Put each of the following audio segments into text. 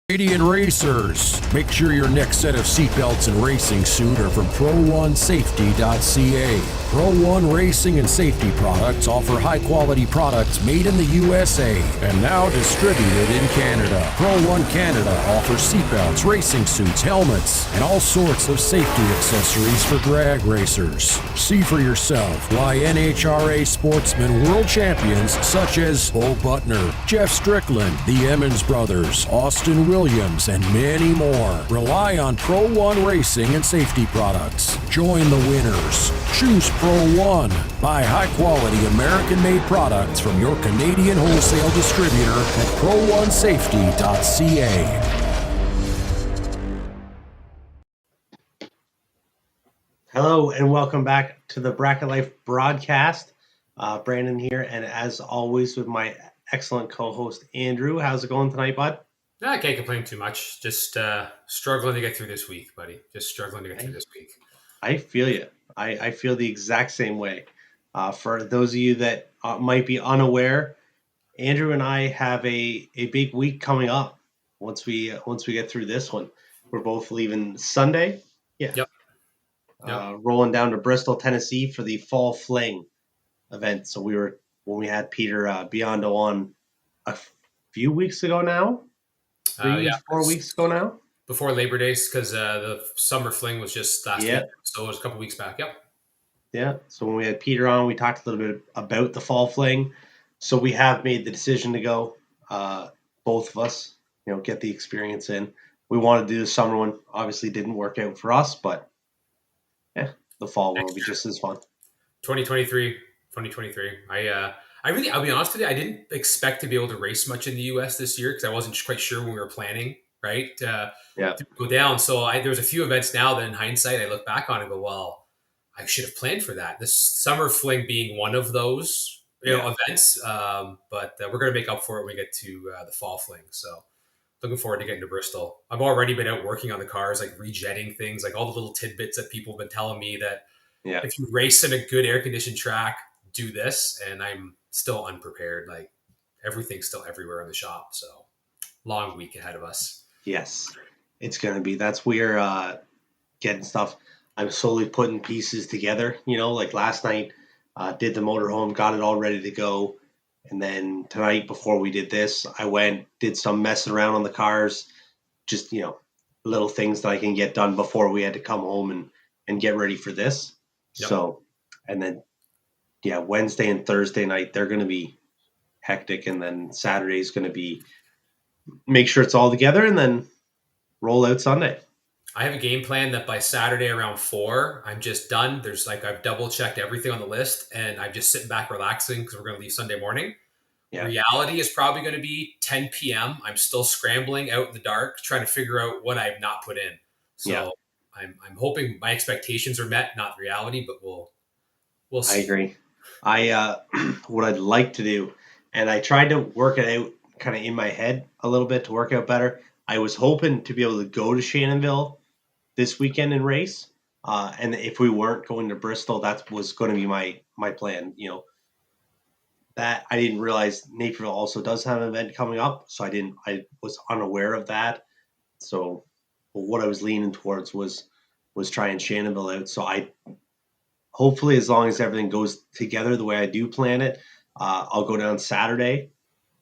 Canadian racers, make sure your next set of seatbelts and racing suit are from pro1safety.ca. Pro1 Racing and Safety Products offer high-quality products made in the USA and now distributed in Canada. Pro1 Canada offers seatbelts, racing suits, helmets, and all sorts of safety accessories for drag racers. See for yourself why NHRA sportsmen world champions such as Bo Butner, Jeff Strickland, the Emmons brothers, Austin Williams, and many more rely on Pro1 Racing and Safety Products. Join the winners. Choose Pro1. Buy high-quality American-made products from your Canadian wholesale distributor at pro1safety.ca. Hello and welcome back to the Bracket Life broadcast. Brandon here, and as always with my excellent co-host Andrew. How's it going tonight, bud? I can't complain too much. Just struggling to get through this week, buddy. Just struggling to get through this week. I feel you. I feel the exact same way. For those of you that might be unaware, Andrew and I have a big week coming up. Once we get through this one, we're both leaving Sunday. Yeah. Yep. Rolling down to Bristol, Tennessee for the Fall Fling event. So when we had Peter Biondo on a few weeks ago now. 4 weeks ago now. Before Labor Day, because the summer fling was just last week. So it was a couple weeks back. Yep. Yeah. So when we had Peter on, we talked a little bit about the Fall Fling. So we have made the decision to go, both of us, get the experience in. We wanted to do the summer one. Obviously didn't work out for us, but yeah, the fall one will be just as fun. 2023. I'll be honest with you, I didn't expect to be able to race much in the U.S. this year because I wasn't quite sure when we were planning, right? To go down. So there was a few events now that in hindsight, I look back on and go, well, I should have planned for that. The summer fling being one of those events. But we're going to make up for it when we get to the fall fling. So looking forward to getting to Bristol. I've already been out working on the cars, like rejetting things, like all the little tidbits that people have been telling me that if you race in a good air-conditioned track, do this. And I'm still unprepared. Like everything's still everywhere in the shop. So long week ahead of us. Yes, it's going to be. That's where getting stuff. I'm slowly putting pieces together, like last night, did the motorhome, got it all ready to go. And then tonight, before we did this, I did some messing around on the cars, just, little things that I can get done before we had to come home and get ready for this. Yep. So, and then, Wednesday and Thursday night, they're going to be hectic. And then Saturday is going to be make sure it's all together and then roll out Sunday. I have a game plan that by Saturday around 4, I'm just done. There's I've double checked everything on the list and I'm just sitting back relaxing because we're going to leave Sunday morning. Yeah. Reality is probably going to be 10 p.m. I'm still scrambling out in the dark, trying to figure out what I've not put in. So I'm hoping my expectations are met, not reality, but we'll see. I agree. What I'd like to do, and I tried to work it out kind of in my head a little bit to work out better. I was hoping to be able to go to Shannonville this weekend and race. And if we weren't going to Bristol, that was going to be my plan. That I didn't realize Naperville also does have an event coming up. So I was unaware of that. So what I was leaning towards was was trying Shannonville out. So hopefully, as long as everything goes together the way I do plan it, I'll go down Saturday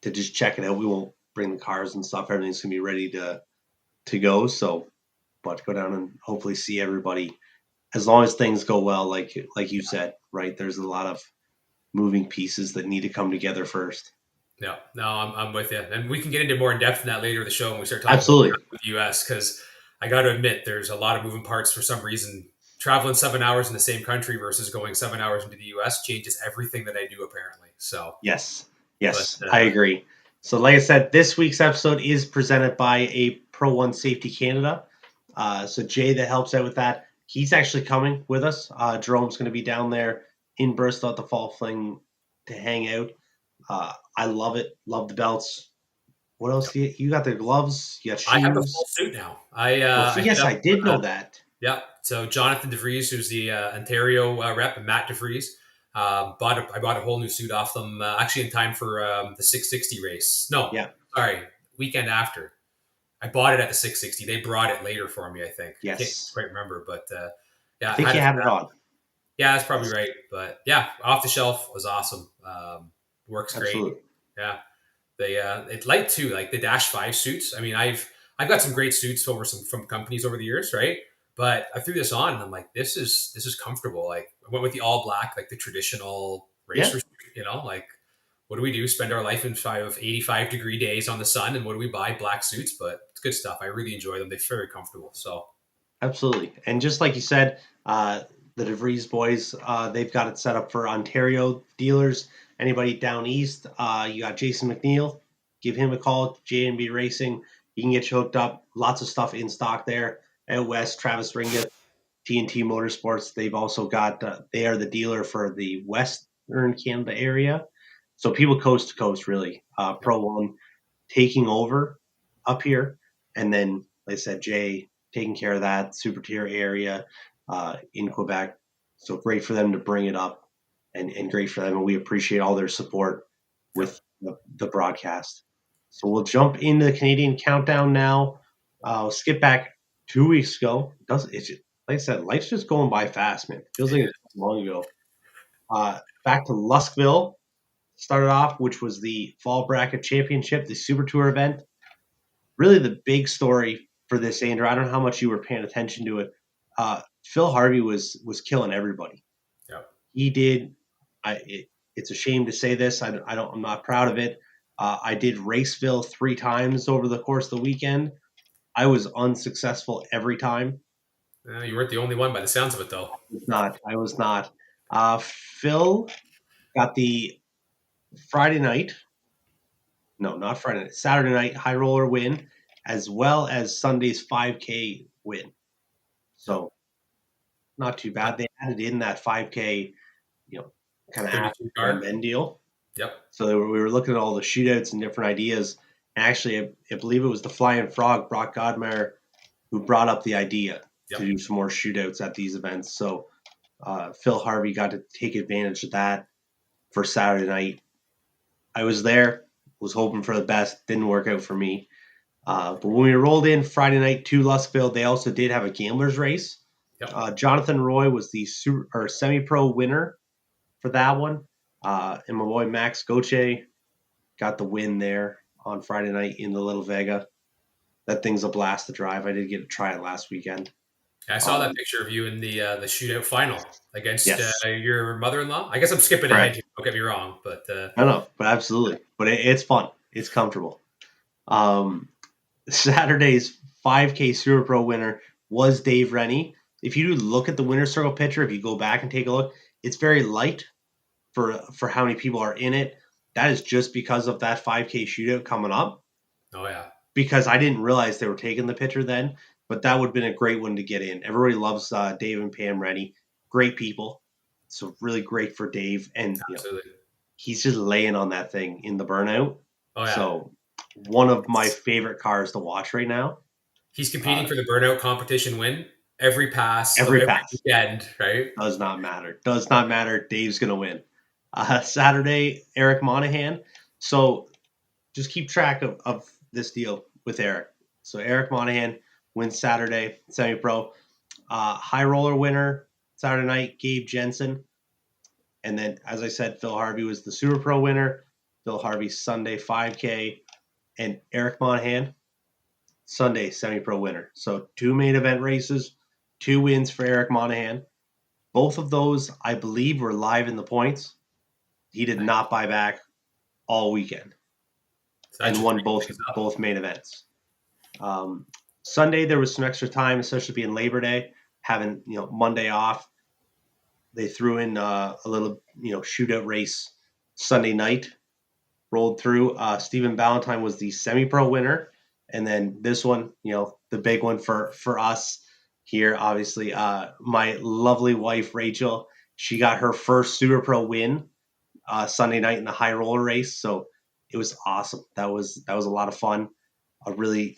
to just check it out. We won't bring the cars and stuff. Everything's gonna be ready to go. So, but go down and hopefully see everybody. As long as things go well, like you said, right? There's a lot of moving pieces that need to come together first. Yeah, no, I'm with you, and we can get into more in depth in that later in the show when we start talking about Absolutely. the U.S. Because I got to admit, there's a lot of moving parts for some reason. Traveling 7 hours in the same country versus going 7 hours into the U.S. changes everything that I do, apparently. So Yes, but I agree. So, like I said, this week's episode is presented by a Pro One Safety Canada. So Jay that helps out with that, he's actually coming with us. Jerome's going to be down there in Bristol at the Fall Fling to hang out. I love it. Love the belts. What else do you got? The gloves. You got I have the full shoes. suit now. I hit Yes, up I did know that. yeah. So Jonathan DeVries, who's the Ontario rep, and Matt DeVries, I bought a whole new suit off them actually in time for the 660 race. No, Yeah. sorry, weekend after. I bought it at the 660. They brought it later for me, I think. I can't Yes. quite remember, but I yeah, think had you it had for it that. on. Yeah, that's probably Yes. right. But yeah, off the shelf was awesome. Works great. Absolutely. Yeah, it's light too. Like the Dash 5 suits. I mean, I've got some great suits from companies over the years, right? But I threw this on and I'm like, this is comfortable. Like I went with the all black, like the traditional Yeah. racer suit, like what do we do? Spend our life in 85-degree days on the sun, and what do we buy? Black suits, but it's good stuff. I really enjoy them. They're very comfortable. So Absolutely. And just like you said, the DeVries boys, they've got it set up for Ontario dealers. Anybody down east, you got Jason McNeil. Give him a call, J&B Racing. He can get you hooked up. Lots of stuff in stock there. Out west, Travis Ringa, TNT Motorsports. They've also got, they are the dealer for the Western Canada area. So people coast to coast, really. Pro One taking over up here. And then, like I said, Jay taking care of that super tier area in Quebec. So great for them to bring it up and great for them. And we appreciate all their support with the broadcast. So we'll jump into the Canadian countdown now. We'll skip back 2 weeks ago. Like I said, life's just going by fast, man. It feels like it's long ago. Back to Luskville started off, which was the Fall Bracket Championship, the Super Tour event. Really the big story for this, Andrew. I don't know how much you were paying attention to it. Phil Harvey was killing everybody. yeah, He did. It's a shame to say this. I'm not proud of it. I did Raceville 3 times over the course of the weekend. I was unsuccessful every time. you weren't the only one by the sounds of it, though. I was not. Phil got the Friday night. No, not Friday night. Saturday night high roller win, as well as Sunday's 5K win. So not too bad. They added in that 5K, kind of 32 car. men deal. Yep. So we were looking at all the shootouts and different ideas. And actually, I believe it was the Flying Frog, Brock Godmeyer, who brought up the idea to do some more shootouts at these events. So Phil Harvey got to take advantage of that for Saturday night. I was there, was hoping for the best. Didn't work out for me. But when we rolled in Friday night to Luskville, they also did have a gamblers race. Yep. Jonathan Roy was the semi-pro winner for that one. And my boy Max Goche got the win there on Friday night in the Little Vega. That thing's a blast to drive. I did get to try it last weekend. I saw that picture of you in the shootout final against Yes. your mother-in-law. I guess I'm skipping ahead here. Don't get me wrong, but I know, but absolutely. But it's fun. It's comfortable. Saturday's 5K Super Pro winner was Dave Rennie. If you look at the winner's circle picture, if you go back and take a look, it's very light for how many people are in it. That is just because of that 5K shootout coming up. Oh, yeah. Because I didn't realize they were taking the picture then, but that would have been a great one to get in. Everybody loves Dave and Pam Rennie. Great people. So really great for Dave. And he's just laying on that thing in the burnout. Oh, yeah. So one of my favorite cars to watch right now. He's competing for the burnout competition win. Every pass. Every pass. Weekend, right? Does not matter. Does not matter. Dave's going to win. Saturday, Eric Monahan. So just keep track of this deal with Eric. So Eric Monahan wins Saturday, semi-pro. High roller winner Saturday night, Gabe Jensen. And then, as I said, Phil Harvey was the Super Pro winner. Phil Harvey Sunday 5K, and Eric Monahan Sunday semi-pro winner. So 2 main event races, 2 wins for Eric Monahan. Both of those, I believe, were live in the points. He did not buy back all weekend, and won both main events. Sunday there was some extra time, especially being Labor Day, having Monday off. They threw in a little shootout race Sunday night, rolled through. Stephen Ballantyne was the semi-pro winner, and then this one, the big one for us here, obviously, my lovely wife Rachel, she got her first Super Pro win Sunday night in the high roller race, so it was awesome. That was a lot of fun. A really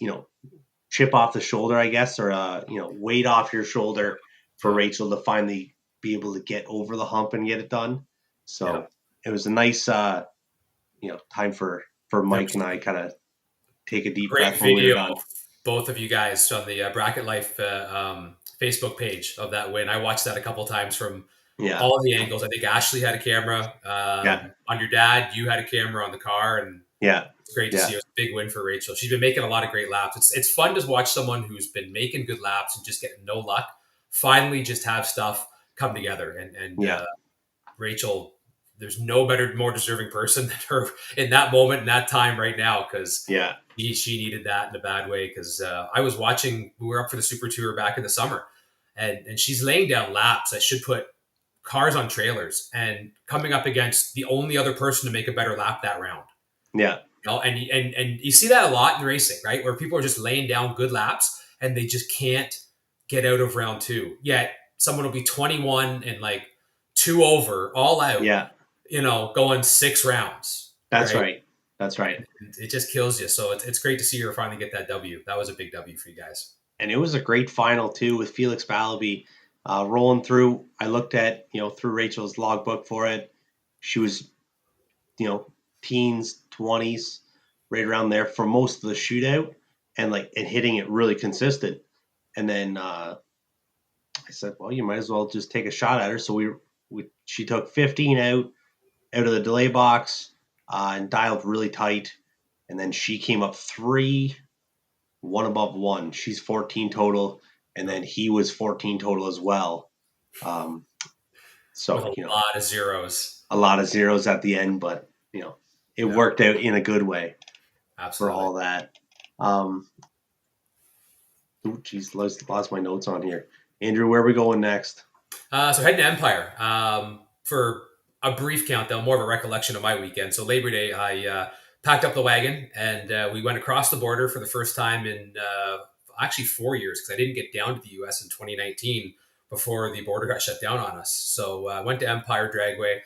chip off the shoulder, I guess, or weight off your shoulder for Rachel to finally be able to get over the hump and get it done. So it was a nice time for Mike and I kind of take a deep breath when we were done. Both of you guys on the Bracket Life Facebook page of that win. I watched that a couple times from all the angles. I think Ashley had a camera on your dad. You had a camera on the car, and it's great to see. It was a big win for Rachel. She's been making a lot of great laps. It's fun to watch someone who's been making good laps and just getting no luck finally just have stuff come together. And Rachel, there's no more deserving person than her in that moment, in that time right now, because she needed that in a bad way. Because I was watching, we were up for the Super Tour back in the summer, and she's laying down laps that should put cars on trailers and coming up against the only other person to make a better lap that round. Yeah. And you see that a lot in racing, right? Where people are just laying down good laps and they just can't get out of round 2. Yet someone will be 21 and like 2 over, all out. Yeah. Going 6 rounds. That's right. That's right. It just kills you. So it's great to see her finally get that W. That was a big W for you guys. And it was a great final too, with Felix Balaby rolling through. I looked at through Rachel's logbook for it. She was teens, 20s, right around there for most of the shootout, and hitting it really consistent. And then I said, well, you might as well just take a shot at her. So she took 15 out of the delay box and dialed really tight. And then she came up 3, 1 above 1. She's 14 total. And then he was 14 total as well. So with a lot of zeros. A lot of zeros at the end, but it worked out in a good way. Absolutely. For all that. Lost my notes on here. Andrew, where are we going next? So heading to Empire. For a brief countdown, more of a recollection of my weekend. So Labor Day, I packed up the wagon and we went across the border for the first time in actually 4 years, because I didn't get down to the U.S. in 2019 before the border got shut down on us. So I went to Empire Dragway.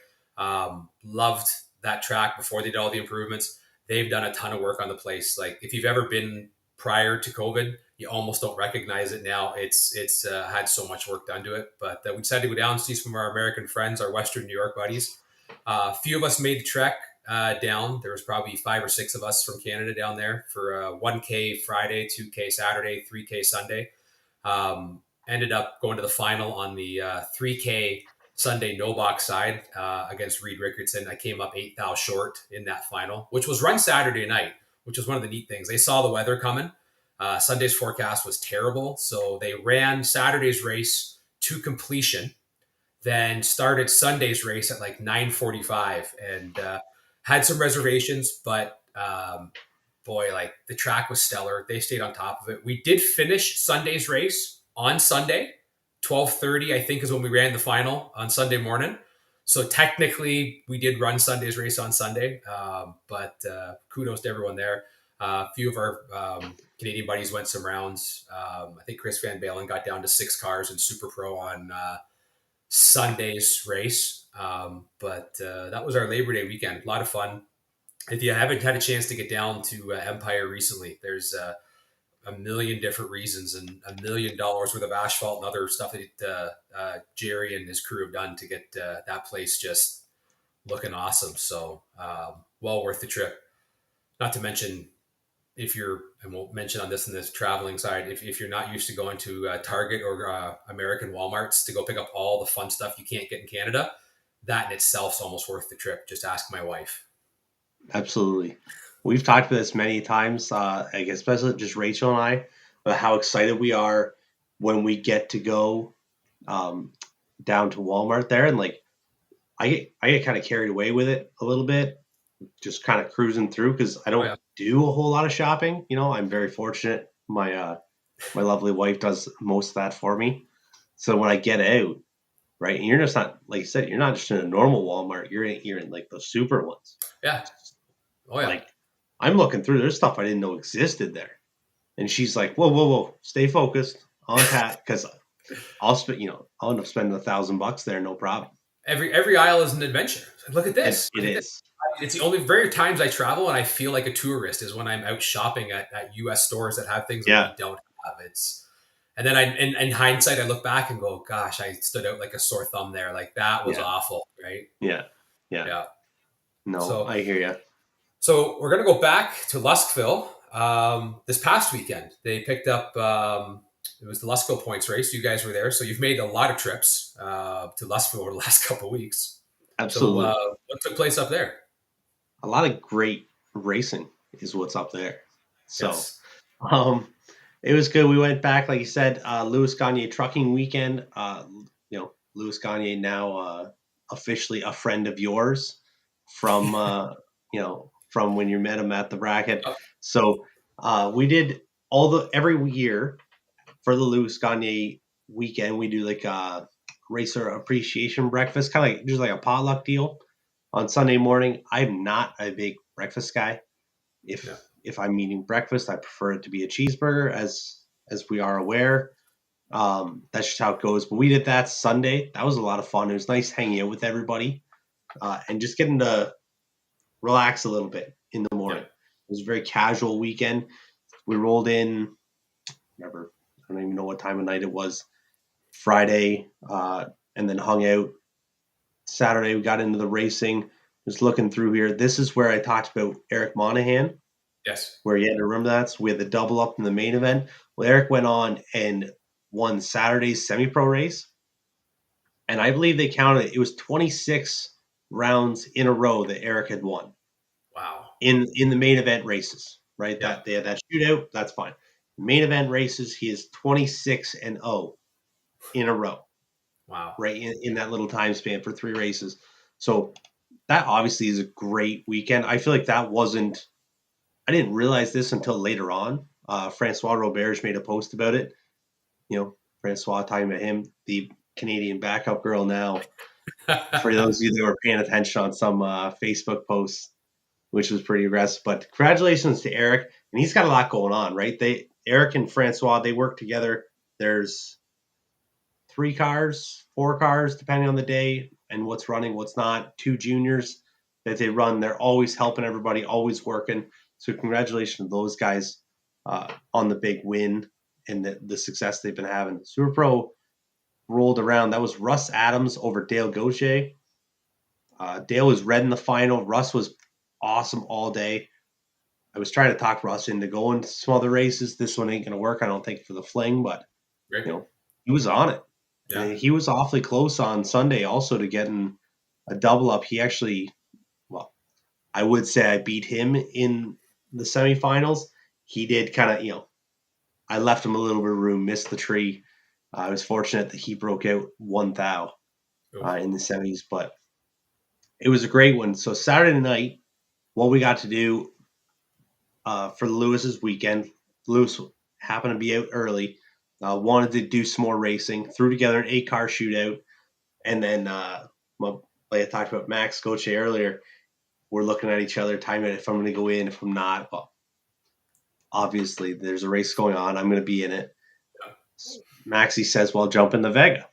Loved that track before they did all the improvements. They've done a ton of work on the place. Like, if you've ever been prior to COVID, you almost don't recognize it now. It's had so much work done to it. But we decided to go down and see some of our American friends, our Western New York buddies. A few of us made the trek down. There was probably 5 or 6 of us from Canada down there for 1K Friday, 2K Saturday, 3K Sunday. Ended up going to the final on the 3K Sunday no box side against Reed Rickardson. I came up 8 thou short in that final, which was run Saturday night, which was one of the neat things. They saw the weather coming. Sunday's forecast was terrible, so they ran Saturday's race to completion, then started Sunday's race at like 9:45 and had some reservations, but boy, like, the track was stellar. They stayed on top of it. We did finish Sunday's race on Sunday. 12:30, I think, is when we ran the final on Sunday morning. So technically, we did run Sunday's race on Sunday, but kudos to everyone there. A few of our Canadian buddies went some rounds. I think Chris Van Balen got down to 6 cars in Super Pro on Sunday's race. But that was our Labor Day weekend. A lot of fun. If you haven't had a chance to get down to Empire recently, there's a million different reasons and $1 million worth of asphalt and other stuff that Jerry and his crew have done to get that place just looking awesome. So well worth the trip. Not to mention if you're, and we'll mention on this in this traveling side, if you're not used to going to Target or American Walmarts to go pick up all the fun stuff you can't get in Canada, that in itself is almost worth the trip. Just ask my wife. Absolutely. We've talked about this many times, I guess, especially just Rachel and I, about how excited we are when we get to go um, down to Walmart there. And like, I get kind of carried away with it a little bit, just kind of cruising through because I Oh don't yeah, do a whole lot of shopping. You know, I'm very fortunate. My lovely wife does most of that for me. So when I get out, right, and you're just not, like you said, you're not just in a normal Walmart. You're in like the super ones. yeah, oh yeah. Like I'm looking through, there's stuff I didn't know existed there. And she's like, whoa, whoa, whoa, stay focused on that because I'll end up spending $1,000 there, no problem. Every aisle is an adventure. Look at It, this. it Look at this. is. It's the only very times I travel and I feel like a tourist is when I'm out shopping at US stores that have things that Yeah, we don't have. It's and then in hindsight I look back and go, gosh, I stood out like a sore thumb there. Like that was yeah, awful, right? yeah, yeah. Yeah. No, So I hear you. we're gonna go back to Luskville. This past weekend, they picked up. It was the Luskville points race. You guys were there, so you've made a lot of trips to Luskville over the last couple of weeks. So, Absolutely. what took place up there? A lot of great racing is what's up there. So, Yes. um, it was good. We went back, like you said, Louis Gagne Trucking Weekend. Louis Gagne now officially a friend of yours from from when you met him at the bracket. Oh, So we did every year for the Louis Gagne weekend. We do like a racer appreciation breakfast, kind of like just like a potluck deal on Sunday morning. I'm not a big breakfast guy. yeah. If I'm eating breakfast, I prefer it to be a cheeseburger, as we are aware. That's just how it goes. But we did that Sunday. That was a lot of fun. It was nice hanging out with everybody and just getting to relax a little bit in the Yeah. morning. It was a very casual weekend. We rolled in. Remember, I don't even know what time of night it was. Friday, and then hung out. Saturday, we got into the racing. Just looking through here. This is where I talked about Eric Monahan, Yes. where you had to remember that. So we had the double up in the main event. Well, Eric went on and won Saturday's semi-pro race, and I believe they counted it was 26 rounds in a row that Eric had won Wow. in the main event races. Right, Yeah. that they had that shootout. That's fine. Main event races, he is 26-0 in a row. Wow. Right in that little time span for 3 races. So that obviously is a great weekend. I feel like that wasn't. I didn't realize this until later on. Francois Roberge made a post about it. Francois talking about him, the Canadian backup girl now. For those of you that were paying attention on some Facebook posts, which was pretty aggressive. But congratulations to Eric, and he's got a lot going on, right? Eric and Francois, they work together. There's 3 cars, 4 cars, depending on the day and what's running, what's not. 2 juniors that they run. They're always helping everybody, always working. So congratulations to those guys on the big win and the success they've been having. Super Pro rolled around. That was Russ Adams over Dale Gaucher. Dale was red in the final. Russ was awesome all day. I was trying to talk Russ into going to some other races. This one ain't going to work, I don't think, for the fling, but Great. he was on it. Yeah. And he was awfully close on Sunday also to getting a double up. He actually, well, I would say I beat him in the semifinals. He did kind of, I left him a little bit of room, missed the tree. I was fortunate that he broke out 1 thou Oh, in the semis, but it was a great one. So Saturday night, what we got to do for Lewis's weekend, Lewis happened to be out early, wanted to do some more racing, threw together an 8-car shootout. And then, like I talked about Max Goche earlier, we're looking at each other, timing if I'm going to go in, if I'm not. Well, obviously, there's a race going on. I'm going to be in it. yeah. Maxie says, well, jump in the Vega.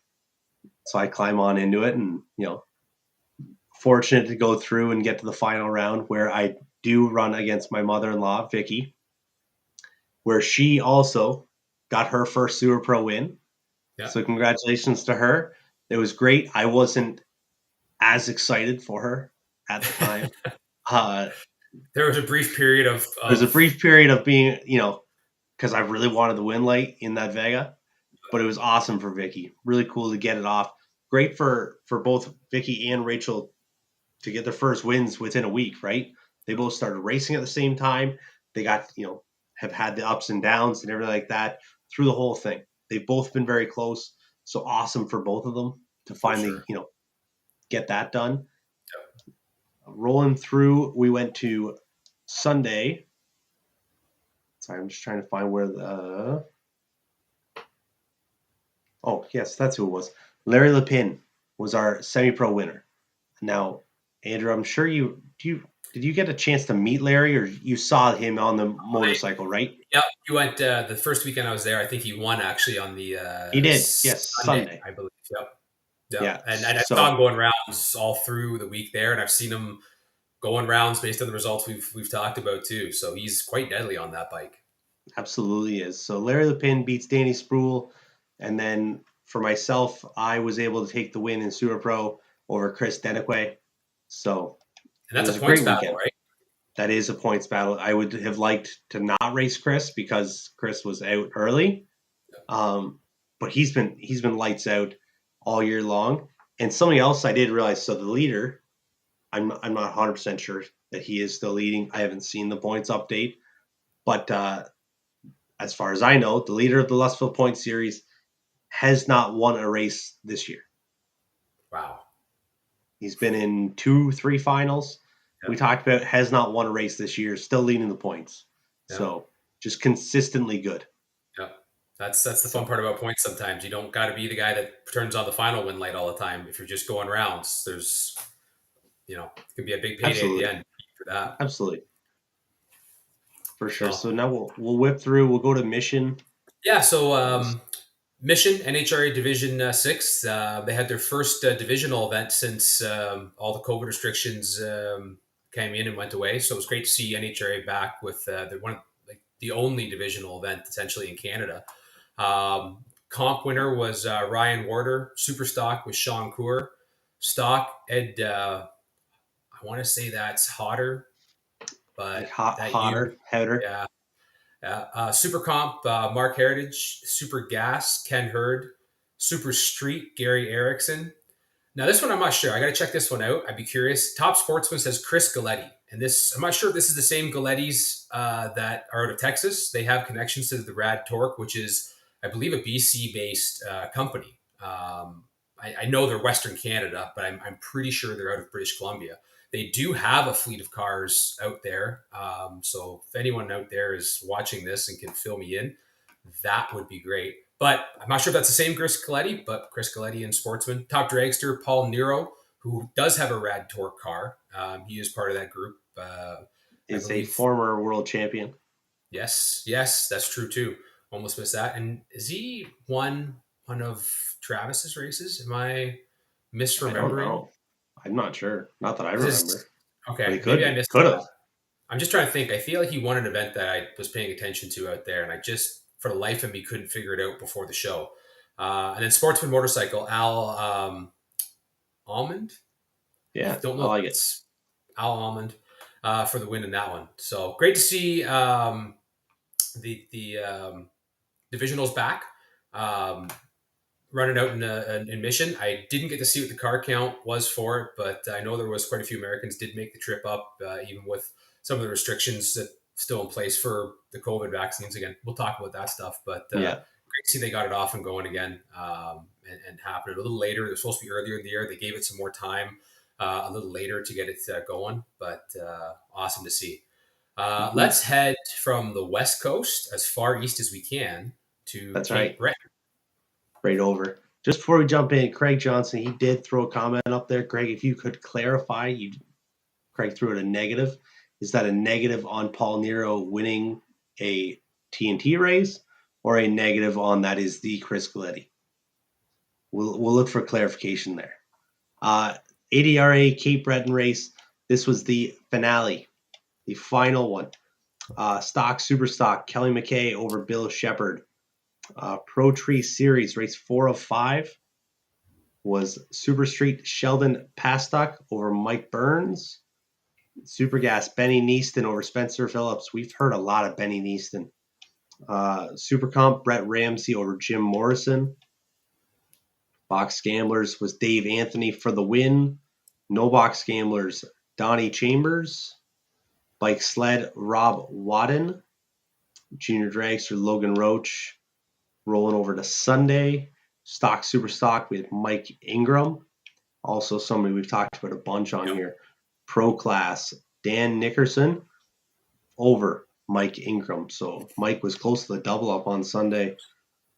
So I climb on into it and, fortunate to go through and get to the final round where I do run against my mother-in-law, Vicky, where she also got her first Super Pro win. Yeah. So congratulations to her. It was great. I wasn't as excited for her at the time. There was a brief period of There's a brief period of being, because I really wanted the win light in that Vega, but it was awesome for Vicky. Really cool to get it off. Great for both Vicky and Rachel to get their first wins within a week, right? They both started racing at the same time. They got, have had the ups and downs and everything like that through the whole thing. They've both been very close. So awesome for both of them to finally, get that done. Rolling through, we went to Sunday. Sorry, I'm just trying to find where the. Oh, yes, that's who it was. Larry Lepin was our semi-pro winner. Now, Andrew, I'm sure did you get a chance to meet Larry, or you saw him on the motorcycle, right? Yep, he went the first weekend I was there. I think he won actually on the He did, yes, Sunday. I believe. Yep. Yep. Yeah, And I saw him going rounds all through the week there, and I've seen him going rounds based on the results we've talked about too. So he's quite deadly on that bike. Absolutely is. So Larry Lepin beats Danny Spruill, and then for myself, I was able to take the win in Super Pro over Chris Deniquay. So and that's a points battle, weekend. Right? That is a points battle. I would have liked to not race Chris because Chris was out early, but he's been lights out all year long. And something else I did realize. So the leader, I'm not 100% sure that he is still leading. I haven't seen the points update, but as far as I know, the leader of the Lustville Point Series has not won a race this year. Wow. He's been in 2-3 finals. Yep. We talked about has not won a race this year, still leading the points. Yep. So just consistently good. Yeah. That's the fun part about points sometimes. You don't got to be the guy that turns on the final win light all the time. If you're just going rounds, there's, it could be a big payday Absolutely. At the end for that. Absolutely. For sure. So now we'll whip through. We'll go to Mission. Yeah. So Mission NHRA Division 6. They had their first divisional event since all the COVID restrictions came in and went away. So it was great to see NHRA back with the only divisional event essentially in Canada. Comp winner was Ryan Warder. Super stock was Sean Coor. Stock Ed. I want to say that's Hodder. But Hodder. Yeah. Super Comp, Mark Heritage. Super Gas, Ken Hurd. Super Street, Gary Erickson. Now, this one, I'm not sure. I got to check this one out. I'd be curious. Top Sportsman says Chris Galletti. And this, I'm not sure if this is the same Galettis that are out of Texas. They have connections to the Rad Torque, which is, I believe, a BC-based company. I know they're Western Canada, but I'm pretty sure they're out of British Columbia. They do have a fleet of cars out there. So if anyone out there is watching this and can fill me in, that would be great. But I'm not sure if that's the same Chris Galletti, but Chris Galletti and Sportsman. Top dragster, Paul Nero, who does have a Rad Torque car. He is part of that group. Is a former world champion. Yes, that's true too. Almost missed that. And is he won one of Travis's races? Am I misremembering? I don't know. I'm not sure. Not that I remember. Okay, maybe I missed could have. I'm just trying to think. I feel like he won an event that I was paying attention to out there, and I just, for the life of me, couldn't figure it out before the show. And then Sportsman Motorcycle, Al Almond. Yeah, don't know. I like it. Al Almond for the win in that one. So great to see the divisionals back. Running out in Mission. I didn't get to see what the car count was for it, but I know there was quite a few Americans did make the trip up, even with some of the restrictions that still in place for the COVID vaccines. Again, we'll talk about that stuff, but great to see they got it off and going again and happened a little later. It was supposed to be earlier in the year. They gave it some more time a little later to get it going, but awesome to see. Let's head from the West Coast as far east as we can to Cape Breton. Right over. Just before we jump in, Craig Johnson, he did throw a comment up there. Craig, if you could clarify, Craig threw it a negative. Is that a negative on Paul Nero winning a TNT race or a negative on that is the Chris Galletti? We'll look for clarification there. ADRA Cape Breton race. This was the finale, the final one. Stock, super stock, Kelly McKay over Bill Shepard. Pro Tree Series, race 4 of 5 was Super Street Sheldon Pastuck over Mike Burns. Super Gas, Benny Neaston over Spencer Phillips. We've heard a lot of Benny Neaston. Super Comp, Brett Ramsey over Jim Morrison. Box Gamblers was Dave Anthony for the win. No Box Gamblers, Donnie Chambers. Bike Sled, Rob Wadden. Junior Dragster, Logan Roach. Rolling over to Sunday. Stock Super Stock, we had Mike Ingram. Also somebody we've talked about a bunch on here. Pro Class, Dan Nickerson over Mike Ingram. So Mike was close to the double up on Sunday.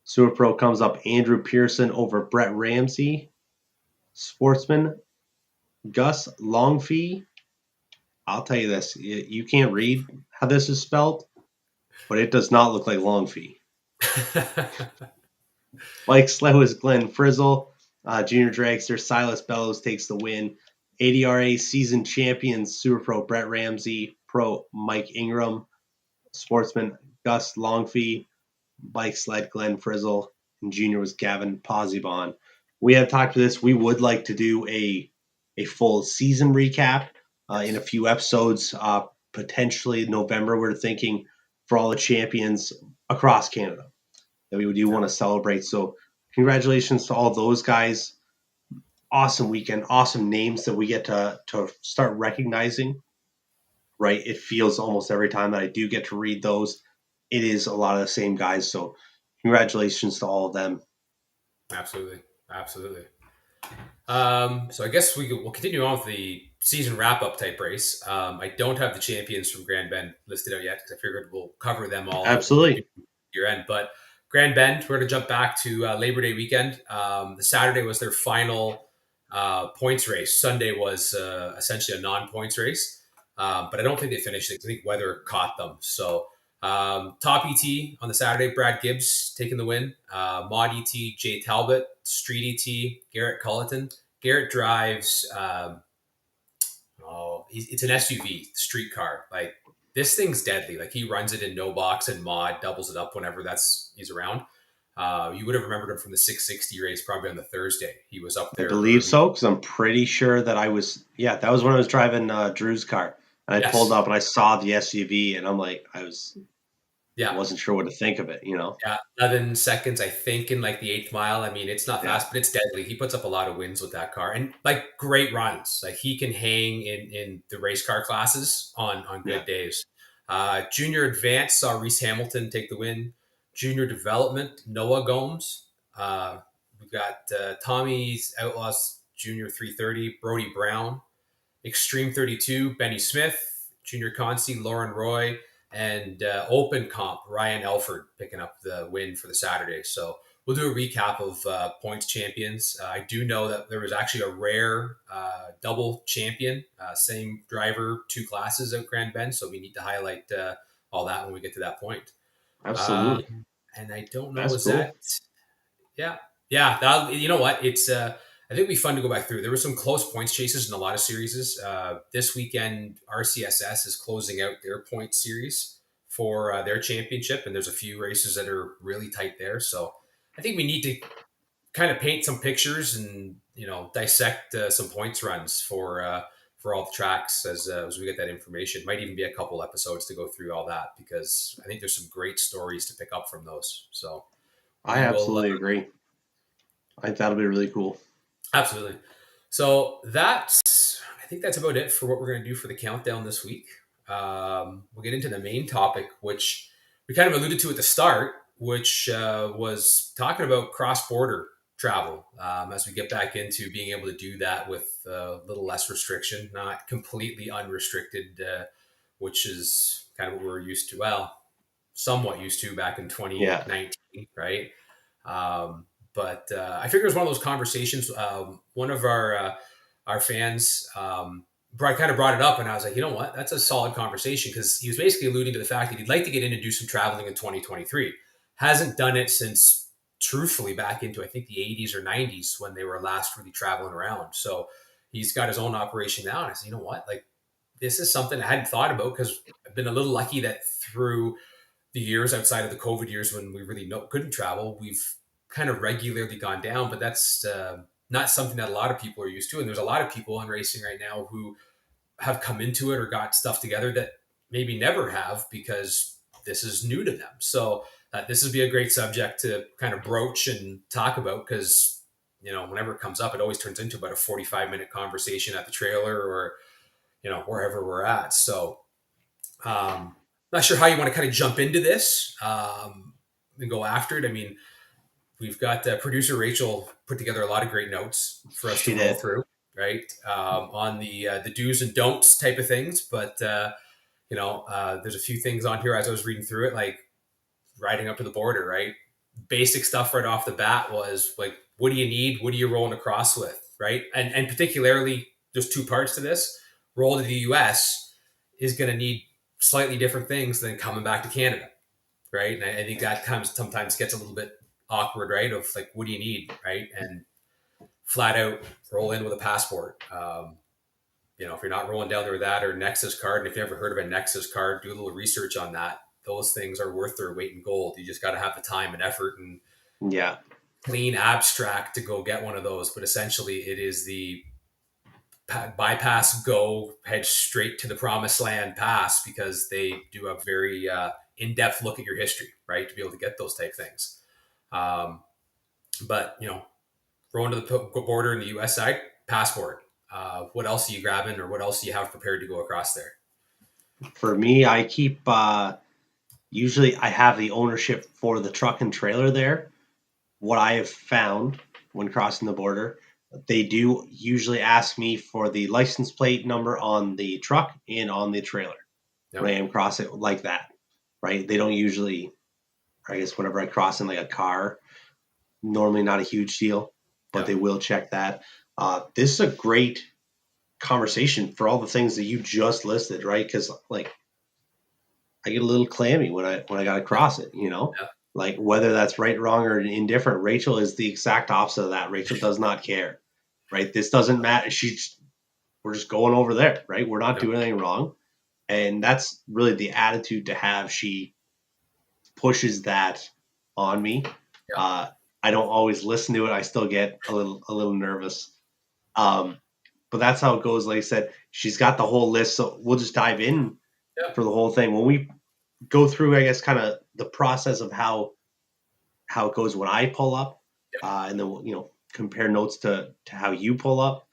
Super Pro comes up Andrew Pearson over Brett Ramsey. Sportsman, Gus Longfee. I'll tell you this, you can't read how this is spelled, but it does not look like Longfee. Mike Slow is Glenn Frizzle. Junior Dragster, Silas Bellows takes the win. ADRA season champions, Super Pro Brett Ramsey, Pro Mike Ingram, Sportsman Gus Longfee, Bike Sled Glenn Frizzle, and Junior was Gavin Posibon. We have talked to this. We would like to do a full season recap in a few episodes, potentially November. We're thinking for all the champions across Canada that we do want to celebrate. So congratulations to all those guys. Awesome weekend, awesome names that we get to start recognizing, right? It feels almost every time that I do get to read those, it is a lot of the same guys. So congratulations to all of them. Absolutely. So I guess we'll continue on with the season wrap-up type race. I don't have the champions from Grand Bend listed out yet because I figured we'll cover them all Absolutely year end. But Grand Bend, we're going to jump back to Labor Day weekend. The Saturday was their final points race. Sunday was essentially a non-points race, but I don't think they finished it. I think weather caught them. So top ET on the Saturday, Brad Gibbs taking the win. Mod ET, Jay Talbot. Street ET, Garrett Culleton. Garrett drives, it's an SUV, street car. Like, this thing's deadly. Like, he runs it in no box, and Mod doubles it up whenever he's around. You would have remembered him from the 660 race probably on the Thursday. He was up there. I believe so, because I'm pretty sure that that was when I was driving Drew's car. And I pulled up and I saw the SUV, and I'm like, I wasn't sure what to think of it, Yeah, 11 seconds, I think, in like the 8th mile. I mean, it's not fast, but it's deadly. He puts up a lot of wins with that car, and like great runs. Like, he can hang in the race car classes on good days. Junior Advance saw Reese Hamilton take the win. Junior Development, Noah Gomes. We've got Tommy's Outlaws Junior 330, Brody Brown. Extreme 32, Benny Smith. Junior Consi, Lauren Roy. And Open Comp, Ryan Elford picking up the win for the Saturday. So we'll do a recap of points champions. I do know that there was actually a rare double champion, same driver, 2 classes at Grand Bend. So we need to highlight all that when we get to that point. Absolutely. And I don't know, That's cool. Yeah. You know what? It's I think it'd be fun to go back through. There were some close points chases in a lot of series. This weekend, RCSS is closing out their point series for their championship, and there's a few races that are really tight there. So I think we need to kind of paint some pictures and dissect some points runs for all the tracks as we get that information. Might even be a couple episodes to go through all that, because I think there's some great stories to pick up from those. So I absolutely agree. I think that'll be really cool. Absolutely. So I think that's about it for what we're going to do for the countdown this week. We'll get into the main topic, which we kind of alluded to at the start, which was talking about cross-border travel as we get back into being able to do that with a little less restriction, not completely unrestricted, which is kind of what we're used to. Well, somewhat used to back in 2019, right? But I figure it was one of those conversations. One of our fans kind of brought it up, and I was like, you know what? That's a solid conversation, because he was basically alluding to the fact that he'd like to get in and do some traveling in 2023. Hasn't done it since, truthfully, back into, I think, the 80s or 90s when they were last really traveling around. So he's got his own operation now, and I said, you know what? Like, this is something I hadn't thought about, because I've been a little lucky that through the years outside of the COVID years when we really couldn't travel, we've kind of regularly gone down, but that's not something that a lot of people are used to. And there's a lot of people in racing right now who have come into it or got stuff together that maybe never have, because this is new to them. So this would be a great subject to kind of broach and talk about, because whenever it comes up, it always turns into about a 45-minute conversation at the trailer or wherever we're at. So not sure how you want to kind of jump into this and go after it. I mean, we've got producer Rachel put together a lot of great notes for us to roll through, right? On the do's and don'ts type of things. But, there's a few things on here as I was reading through it, like riding up to the border, right? Basic stuff right off the bat was like, what do you need? What are you rolling across with, right? And particularly, there's two parts to this. Roll to the US is going to need slightly different things than coming back to Canada, right? And I think that sometimes gets a little bit awkward, right? Of like, what do you need, right? And flat out roll in with a passport. If you're not rolling down there with that or Nexus card, and if you ever heard of a Nexus card, do a little research on that. Those things are worth their weight in gold. You just got to have the time and effort and clean abstract to go get one of those. But essentially, it is the bypass, go, head straight to the promised land pass, because they do a very in-depth look at your history, right, to be able to get those type things. But rolling to the border in the U.S. side, passport. What else are you grabbing, or what else do you have prepared to go across there? For me, I keep usually I have the ownership for the truck and trailer there. What I have found when crossing the border, they do usually ask me for the license plate number on the truck and on the trailer. Yep. When I am cross it like that, right? They don't usually, I guess whenever I cross in like a car, normally not a huge deal, but they will check that. This is a great conversation for all the things that you just listed, right? Because like I get a little clammy when I got to cross it, like whether that's right, wrong, or indifferent. Rachel is the exact opposite of that. Rachel does not care, right? This doesn't matter. We're just going over there, right? We're not doing anything wrong. And that's really the attitude to have. She pushes that on me. I don't always listen to it. I still get a little nervous. But that's how it goes. Like I said, she's got the whole list. So we'll just dive in for the whole thing. When we go through, I guess, kind of the process of how it goes when I pull up, and then we'll, compare notes to how you pull up.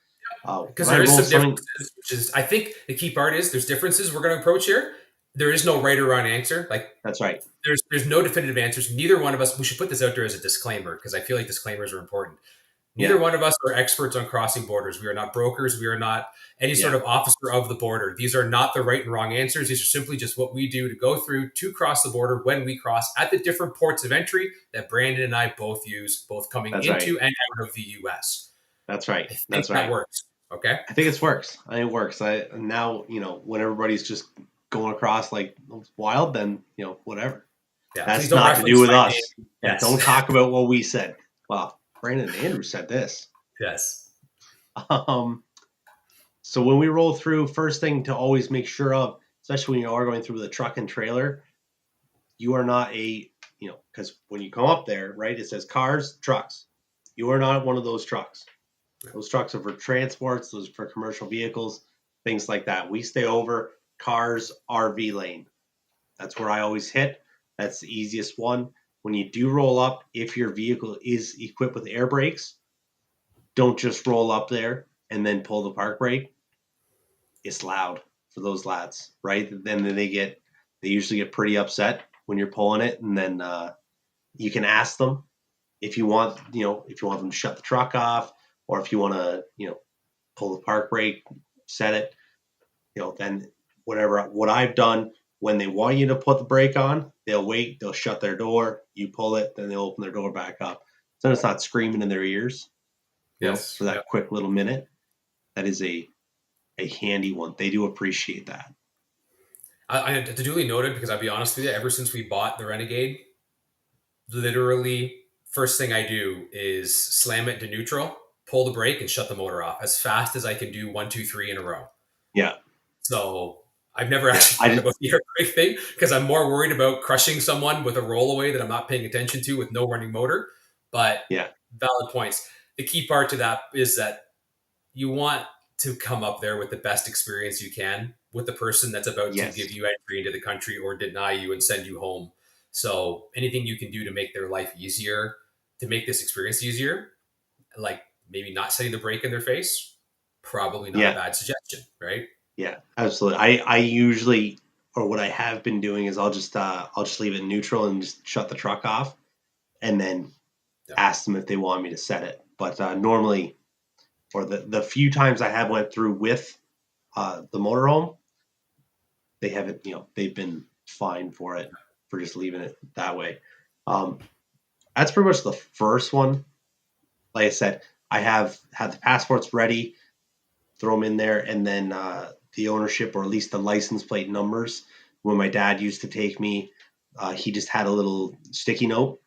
Because there is some differences, which is, I think the key part is there's differences we're going to approach here. There is no right or wrong answer. Like, that's right. There's no definitive answers. Neither one of us, we should put this out there as a disclaimer, because I feel like disclaimers are important. Neither one of us are experts on crossing borders. We are not brokers. We are not any sort of officer of the border. These are not the right and wrong answers. These are simply just what we do to go through to cross the border when we cross at the different ports of entry that Brandon and I both use, both coming into and out of the U.S. That's right. I think that works. Okay. I think it works. It works. Now, when everybody's just going across like wild, then, whatever. Yeah, that's not to do with us. Yes. Don't talk about what we said. Well, Brandon and Andrew said this. Yes. So when we roll through, first thing to always make sure of, especially when you are going through the truck and trailer, you are not because when you come up there, right, it says cars, trucks. You are not one of those trucks. Those trucks are for transports, those are for commercial vehicles, things like that. We stay over cars, RV lane. That's where I always hit. That's the easiest one. When you do roll up, if your vehicle is equipped with air brakes, don't just roll up there and then pull the park brake. It's loud for those lads, right? Then they usually get pretty upset when you're pulling it, and then you can ask them if you want them to shut the truck off, or if you want to, pull the park brake, set it, then whatever. What I've done, when they want you to put the brake on, they'll wait, they'll shut their door, you pull it, then they'll open their door back up. So it's not screaming in their ears. For that quick little minute. That is a handy one. They do appreciate that. I duly noted, because I'll be honest with you, ever since we bought the Renegade, literally first thing I do is slam it to neutral, pull the brake, and shut the motor off as fast as I can do 1, 2, 3 in a row. Yeah. So I've never actually thought about the air brake thing, because I'm more worried about crushing someone with a rollaway that I'm not paying attention to with no running motor. But valid points. The key part to that is that you want to come up there with the best experience you can with the person that's about to Yes. give you entry into the country or deny you and send you home. So anything you can do to make their life easier, to make this experience easier, like maybe not setting the brake in their face, probably not a Yeah. bad suggestion, right? Yeah. Absolutely. I usually, or what I have been doing is I'll just leave it neutral and just shut the truck off, and then Yeah. ask them if they want me to set it. But normally, or the few times I have went through with the motorhome, they haven't, they've been fine for it, for just leaving it that way. Um, that's pretty much the first one. Like I said, I have had the passports ready, throw them in there, and then the ownership, or at least the license plate numbers. When my dad used to take me, he just had a little sticky note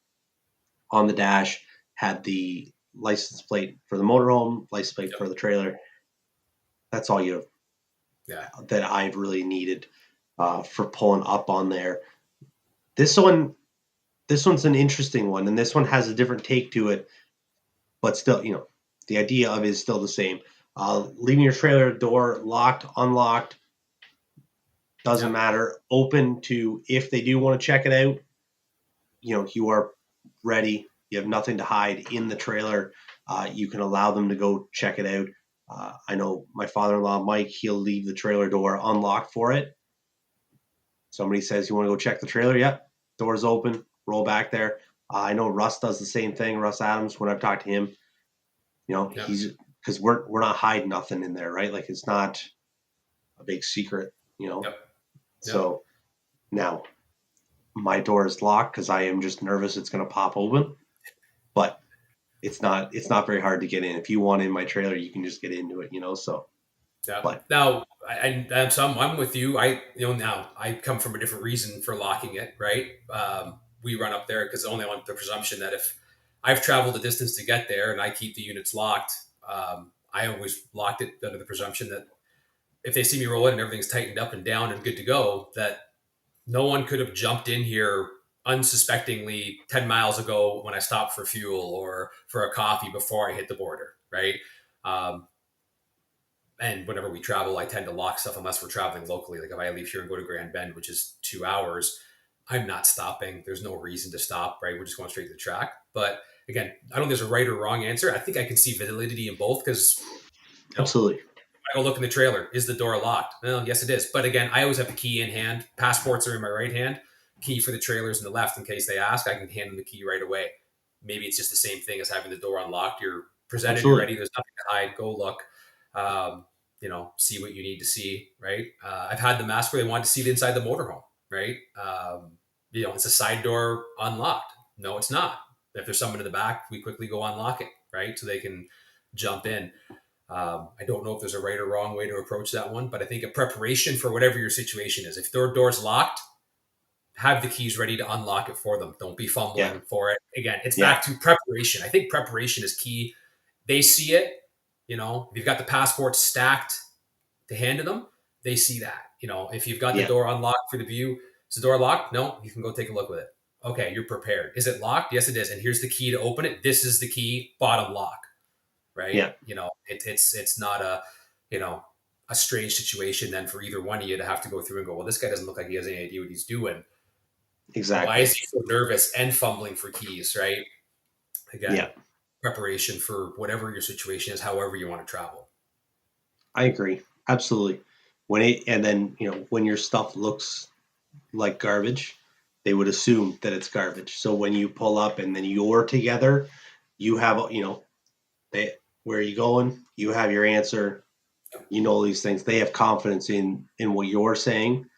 on the dash, had the license plate for the motorhome, license plate Yep. for the trailer. That's all Yeah. that I've really needed for pulling up on there. This one's an interesting one, and this one has a different take to it, but still, the idea of it is still the same. Leaving your trailer door locked, unlocked, doesn't Yep. matter. Open to, if they do want to check it out, you are ready. You have nothing to hide in the trailer. You can allow them to go check it out. I know my father-in-law, Mike, he'll leave the trailer door unlocked for it. Somebody says, you want to go check the trailer? Yep. Door's open. Roll back there. I know Russ does the same thing. Russ Adams, when I've talked to him, Yep. he's, because we're not hiding nothing in there, right? Like, it's not a big secret, Yep. Yep. So now my door is locked because I am just nervous it's going to pop open, but it's not very hard to get in. If you want in my trailer, you can just get into it, so. Yeah. But Now, I'm with you. Now I come from a different reason for locking it, right? We run up there because only on the presumption that if I've traveled a distance to get there and I keep the units locked, I always locked it under the presumption that if they see me roll in and everything's tightened up and down and good to go, that no one could have jumped in here unsuspectingly 10 miles ago when I stopped for fuel or for a coffee before I hit the border, right? Um, and whenever we travel, I tend to lock stuff unless we're traveling locally. Like if I leave here and go to Grand Bend, which is 2 hours, I'm not stopping. There's no reason to stop, right? We're just going straight to the track. But again, I don't think there's a right or wrong answer. I think I can see validity in both because, absolutely. I go look in the trailer. Is the door locked? Well, yes, it is. But again, I always have the key in hand. Passports are in my right hand. Key for the trailers in the left in case they ask. I can hand them the key right away. Maybe it's just the same thing as having the door unlocked. You're presented, you're Absolutely. ready. There's nothing to hide. Go look. See what you need to see, right? I've had the mask where they wanted to see it inside the motorhome, right? It's a side door unlocked. No, it's not. If there's someone in the back, we quickly go unlock it, right? So they can jump in. I don't know if there's a right or wrong way to approach that one, but I think a preparation for whatever your situation is. If their door's locked, have the keys ready to unlock it for them. Don't be fumbling Yeah. for it. Again, it's Yeah. back to preparation. I think preparation is key. They see it. If you've got the passport stacked to hand to them, they see that. If you've got the Yeah. door unlocked for the view, is the door locked? No, you can go take a look with it. Okay, you're prepared. Is it locked? Yes, it is. And here's the key to open it. This is the key, bottom lock. Right? Yeah. It's not a strange situation then for either one of you to have to go through and go, well, this guy doesn't look like he has any idea what he's doing. Why Exactly. is he so nervous and fumbling for keys, right? Again, Yeah. preparation for whatever your situation is, however you want to travel. I agree. Absolutely. And then, when your stuff looks like garbage, they would assume that it's garbage. So when you pull up and then you're together, you have, where are you going? You have your answer. These things. They have confidence in what you're saying.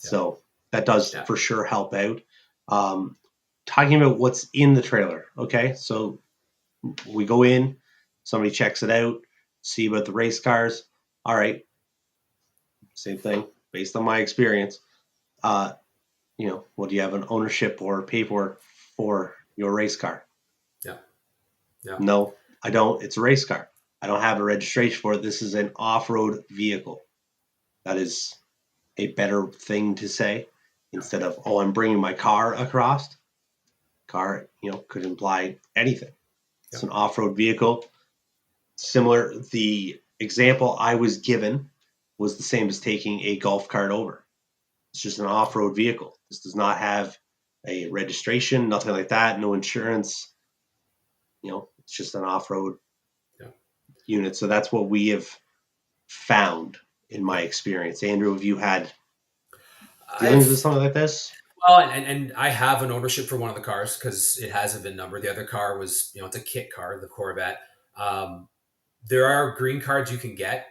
Yeah. So that does for sure help out. Talking about what's in the trailer. Okay. So we go in, somebody checks it out, see about the race cars. All right. Same thing based on my experience. Do you have an ownership or paperwork for your race car? Yeah. Yeah. No, I don't. It's a race car. I don't have a registration for it. This is an off-road vehicle. That is a better thing to say instead of, oh, I'm bringing my car across. Car, could imply anything. It's an off-road vehicle. Similar, the example I was given was the same as taking a golf cart over. It's just an off-road vehicle. This does not have a registration, nothing like that, no insurance. It's just an off-road unit. So that's what we have found in my experience. Andrew, have you had dealings with something like this? Well, and I have an ownership for one of the cars because it has a VIN number. The other car was, it's a kit car, the Corvette. There are green cards you can get.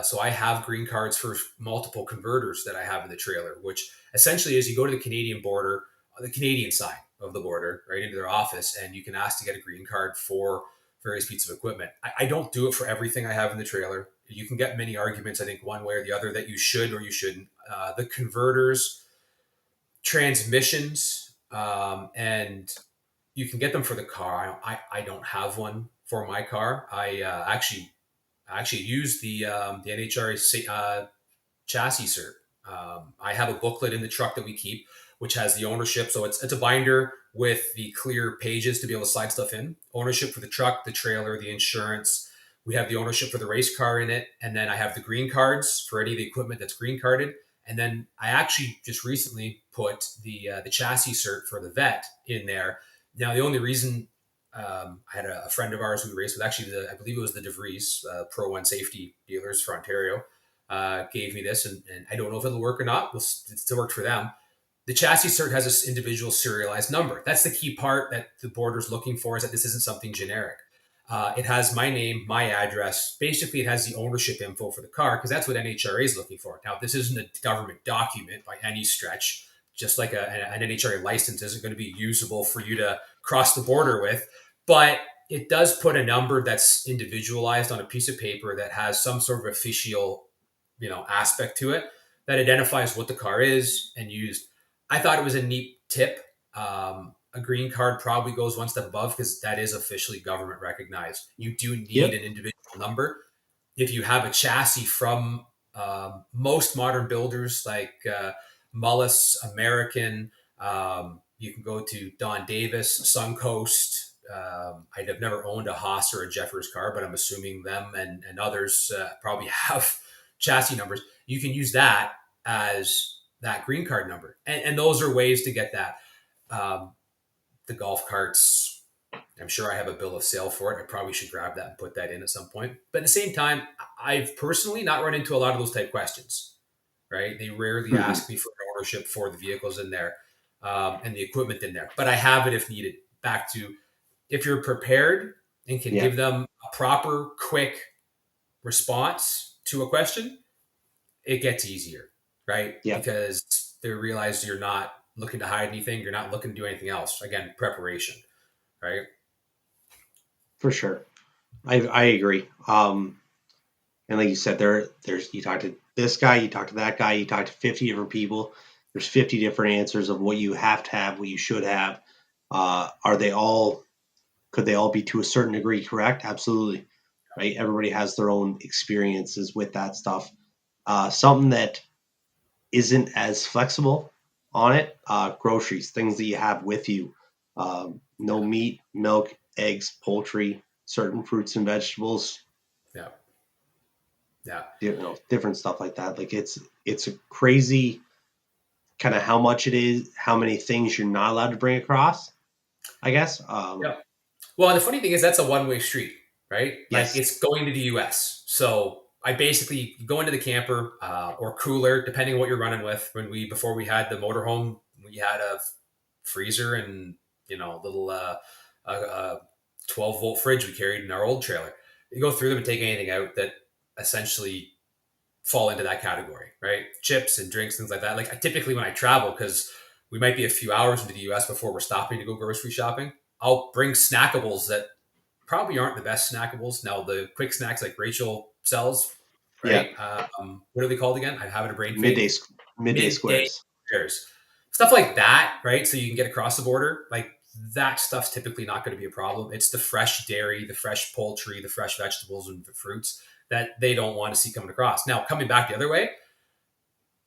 So I have green cards for multiple converters that I have in the trailer, which essentially is you go to the Canadian border, the Canadian side of the border, right into their office, and you can ask to get a green card for various pieces of equipment. I don't do it for everything I have in the trailer. You can get many arguments, I think, one way or the other that you should or you shouldn't. The converters, transmissions, and you can get them for the car. I don't have one for my car. I actually use the NHRA chassis cert. I have a booklet in the truck that we keep, which has the ownership. So it's a binder with the clear pages to be able to slide stuff in. Ownership for the truck, the trailer, the insurance. We have the ownership for the race car in it. And then I have the green cards for any of the equipment that's green carded. And then I actually just recently put the chassis cert for the vet in there. Now, the only reason I had a friend of ours who raced with actually, I believe it was the DeVries Pro One safety dealers for Ontario, gave me this, and I don't know if it'll work or not. It still worked for them. The chassis cert has this individual serialized number. That's the key part that the border's looking for, is that this isn't something generic. It has my name, my address. Basically, it has the ownership info for the car because that's what NHRA is looking for. Now, this isn't a government document by any stretch, just like an NHRA license isn't going to be usable for you to cross the border with. But it does put a number that's individualized on a piece of paper that has some sort of official, aspect to it that identifies what the car is and used. I thought it was a neat tip. A green card probably goes one step above because that is officially government recognized. You do need an individual number. If you have a chassis from most modern builders like Mullis, American, you can go to Don Davis, Suncoast. I'd have never owned a Haas or a Jeffers car, but I'm assuming them and others probably have chassis numbers. You can use that as that green card number. And those are ways to get that. The golf carts, I'm sure I have a bill of sale for it. I probably should grab that and put that in at some point. But at the same time, I've personally not run into a lot of those type questions, right? They rarely ask me for ownership for the vehicles in there and the equipment in there. But I have it if needed. Back to, if you're prepared and can give them a proper, quick response to a question, it gets easier, right? Yeah. Because they realize you're not looking to hide anything. You're not looking to do anything else. Again, preparation, right? For sure. I agree. And like you said, there's you talk to this guy, you talk to that guy, you talk to 50 different people. There's 50 different answers of what you have to have, what you should have. Could they all be to a certain degree correct? Absolutely. Right. Everybody has their own experiences with that stuff. Something that isn't as flexible on it, groceries, things that you have with you. No meat, milk, eggs, poultry, certain fruits and vegetables. Yeah. Different stuff like that. Like it's a crazy kind of how much it is, how many things you're not allowed to bring across, I guess. Well, the funny thing is that's a one-way street, right? Yes. Like it's going to the US. So I basically go into the camper or cooler, depending on what you're running with. Before we had the motorhome, we had a freezer and little 12-volt fridge we carried in our old trailer. You go through them and take anything out that essentially fall into that category, right? Chips and drinks, things like that. Like typically when I travel, because we might be a few hours into the US before we're stopping to go grocery shopping, I'll bring snackables that probably aren't the best snackables. Now the quick snacks like Rachel sells, right? Yeah. What are they called again? I have it a brain. Midday squares. Stuff like that, right? So you can get across the border. Like that stuff's typically not going to be a problem. It's the fresh dairy, the fresh poultry, the fresh vegetables and the fruits that they don't want to see coming across. Now, coming back the other way,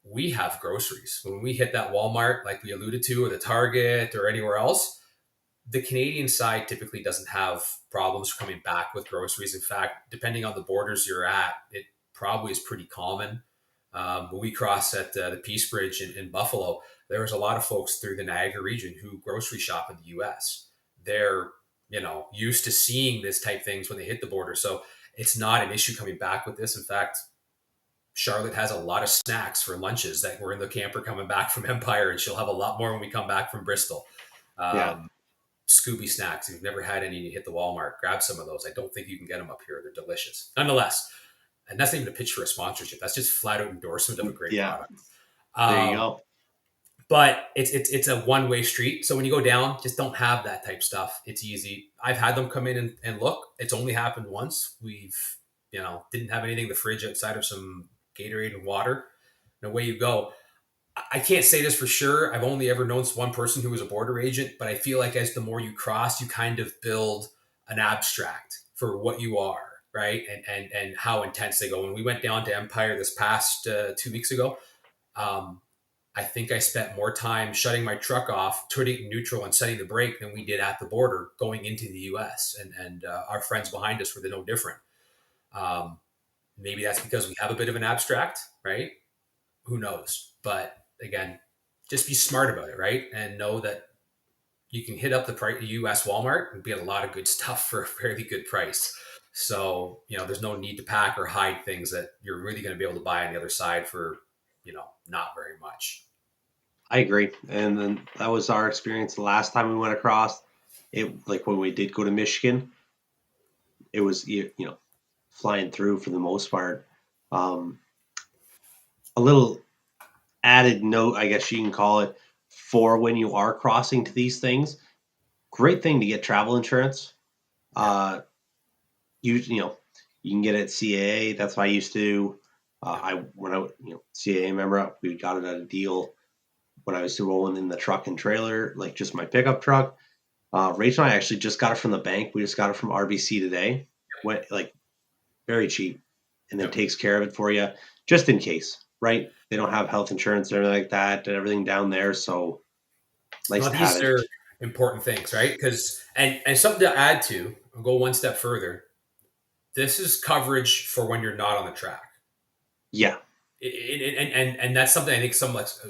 we have groceries. When we hit that Walmart, like we alluded to, or the Target or anywhere else, The Canadian side typically doesn't have problems coming back with groceries. In fact, depending on the borders you're at, it probably is pretty common. When we crossed at the Peace Bridge in Buffalo, there was a lot of folks through the Niagara region who grocery shop in the U.S. They're used to seeing this type things when they hit the border, so it's not an issue coming back with this. In fact, Charlotte has a lot of snacks for lunches that were in the camper coming back from Empire, and she'll have a lot more when we come back from Bristol. Yeah. Scooby snacks. If you've never had any, you hit the Walmart, grab some of those. I don't think you can get them up here. They're delicious. Nonetheless, and that's not even a pitch for a sponsorship. That's just flat out endorsement of a great product. There you go. But it's a one-way street. So when you go down, just don't have that type stuff. It's easy. I've had them come in and look. It's only happened once. We've, didn't have anything in the fridge outside of some Gatorade and water. And away you go. I can't say this for sure. I've only ever known one person who was a border agent, but I feel like as the more you cross, you kind of build an abstract for what you are, right? And how intense they go. When we went down to Empire this past 2 weeks ago, I think I spent more time shutting my truck off, turning it neutral, and setting the brake than we did at the border going into the U.S. And our friends behind us were no different. Maybe that's because we have a bit of an abstract, right? Who knows? But again, just be smart about it, right? And know that you can hit up the U.S. Walmart and get a lot of good stuff for a fairly good price. So, there's no need to pack or hide things that you're really going to be able to buy on the other side for, not very much. I agree. And then that was our experience the last time we went across. It, like when we did go to Michigan, it was, flying through for the most part. A little added note, I guess you can call it, for when you are crossing to these things. Great thing to get travel insurance. You can get it at CAA. That's what I used to. CAA member, we got it at a deal when I was rolling in the truck and trailer, like just my pickup truck. Rachel and I actually just got it from the bank. We just got it from RBC today. Went like very cheap, and then takes care of it for you just in case, right? They don't have health insurance or anything like that and everything down there. So nice to have it. These are important things, right? Because and something to add to, I'll go one step further. This is coverage for when you're not on the track. Yeah. And that's something I think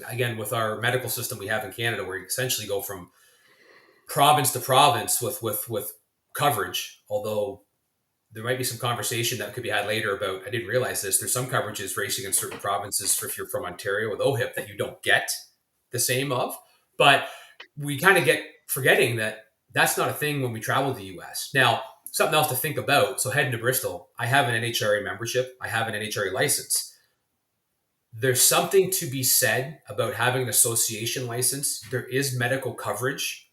again, with our medical system we have in Canada, where you essentially go from province to province with coverage, although there might be some conversation that could be had later about, I didn't realize this, there's some coverages racing in certain provinces if you're from Ontario with OHIP that you don't get the same of. But we kind of get forgetting that that's not a thing when we travel to the US. Now, something else to think about. So heading to Bristol, I have an NHRA membership. I have an NHRA license. There's something to be said about having an association license. There is medical coverage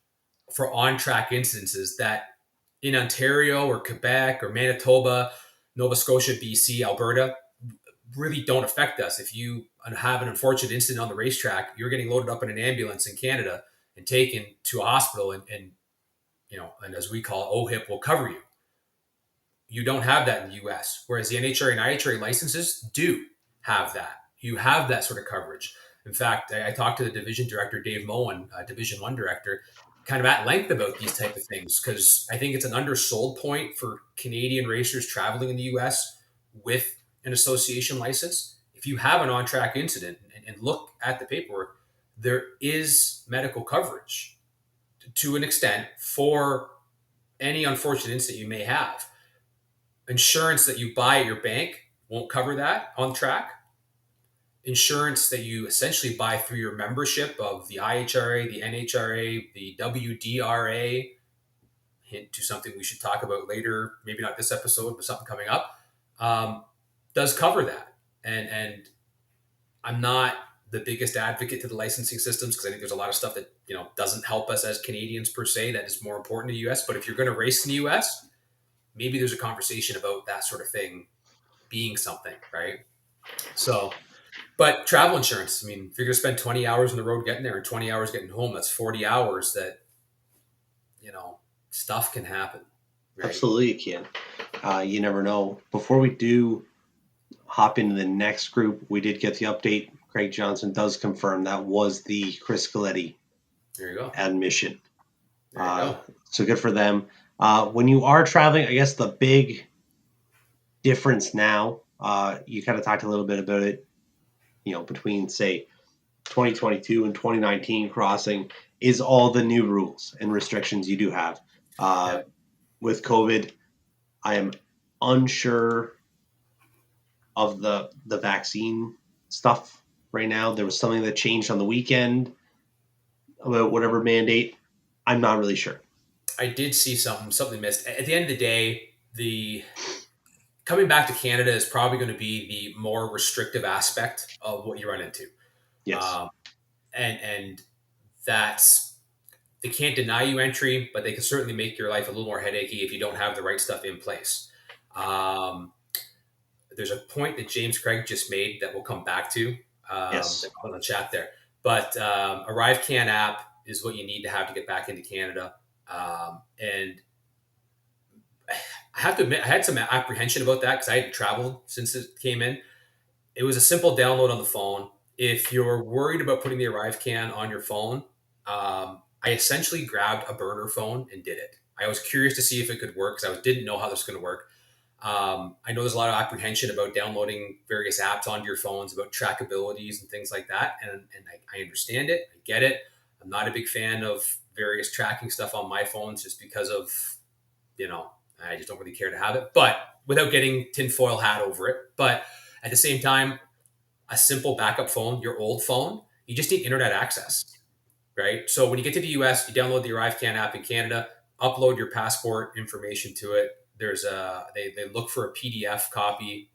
for on-track incidences that in Ontario or Quebec or Manitoba, Nova Scotia, BC, Alberta, really don't affect us. If you have an unfortunate incident on the racetrack, you're getting loaded up in an ambulance in Canada and taken to a hospital, and as we call it, OHIP will cover you. You don't have that in the US, whereas the NHRA and IHRA licenses do have that. You have that sort of coverage. In fact, I talked to the division director, Dave Moen, Division 1 director, kind of at length about these type of things, because I think it's an undersold point for Canadian racers traveling in the US with an association license. If you have an on-track incident and look at the paperwork, there is medical coverage to an extent for any unfortunate incident you may have. Insurance that you buy at your bank won't cover that on track. Insurance that you essentially buy through your membership of the IHRA, the NHRA, the WDRA, hint to something we should talk about later, maybe not this episode, but something coming up, does cover that. And I'm not the biggest advocate to the licensing systems, because I think there's a lot of stuff that doesn't help us as Canadians per se, that is more important to the US. But if you're going to race in the US, maybe there's a conversation about that sort of thing being something, right? So, but travel insurance, I mean, if you're going to spend 20 hours on the road getting there and 20 hours getting home, that's 40 hours that, stuff can happen. Right? Absolutely, you can. You never know. Before we do hop into the next group, we did get the update. Craig Johnson does confirm that was the Chris Coletti there you go admission. There you go. So good for them. When you are traveling, I guess the big difference now, you kind of talked a little bit about it, between say 2022 and 2019 crossing is all the new rules and restrictions you do have. Yeah. With COVID, I am unsure of the vaccine stuff right now. There was something that changed on the weekend about whatever mandate. I'm not really sure. I did see something missed. At the end of the day, the coming back to Canada is probably going to be the more restrictive aspect of what you run into. Yes. Um, and that's they can't deny you entry, but they can certainly make your life a little more headachy if you don't have the right stuff in place. Um, there's a point that James Craig just made that we'll come back to Yes. on the chat there. But ArriveCan app is what you need to have to get back into Canada. And I have to admit, I had some apprehension about that because I hadn't traveled since it came in. It was a simple download on the phone. If you're worried about putting the ArriveCan on your phone, I essentially grabbed a burner phone and did it. I was curious to see if it could work because I didn't know how this was going to work. I know there's a lot of apprehension about downloading various apps onto your phones, about trackabilities and things like that. And I understand it. I get it. I'm not a big fan of various tracking stuff on my phones just because of, I just don't really care to have it. But without getting tinfoil hat over it. But at the same time, a simple backup phone, your old phone, you just need internet access, right? So when you get to the US, you download the ArriveCan app in Canada, upload your passport information to it. There's they look for a PDF copy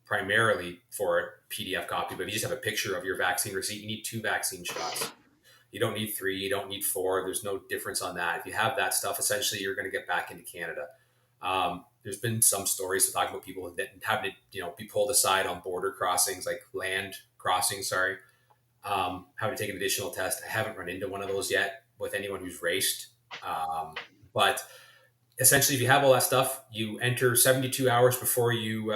primarily for a PDF copy, but if you just have a picture of your vaccine receipt, you need 2 vaccine shots. You don't need 3, you don't need 4. There's no difference on that. If you have that stuff, essentially you're going to get back into Canada. There's been some stories to talk about people that having to, be pulled aside on border crossings, like land crossings, sorry, having to take an additional test. I haven't run into one of those yet with anyone who's raced. But essentially, if you have all that stuff, you enter 72 hours before you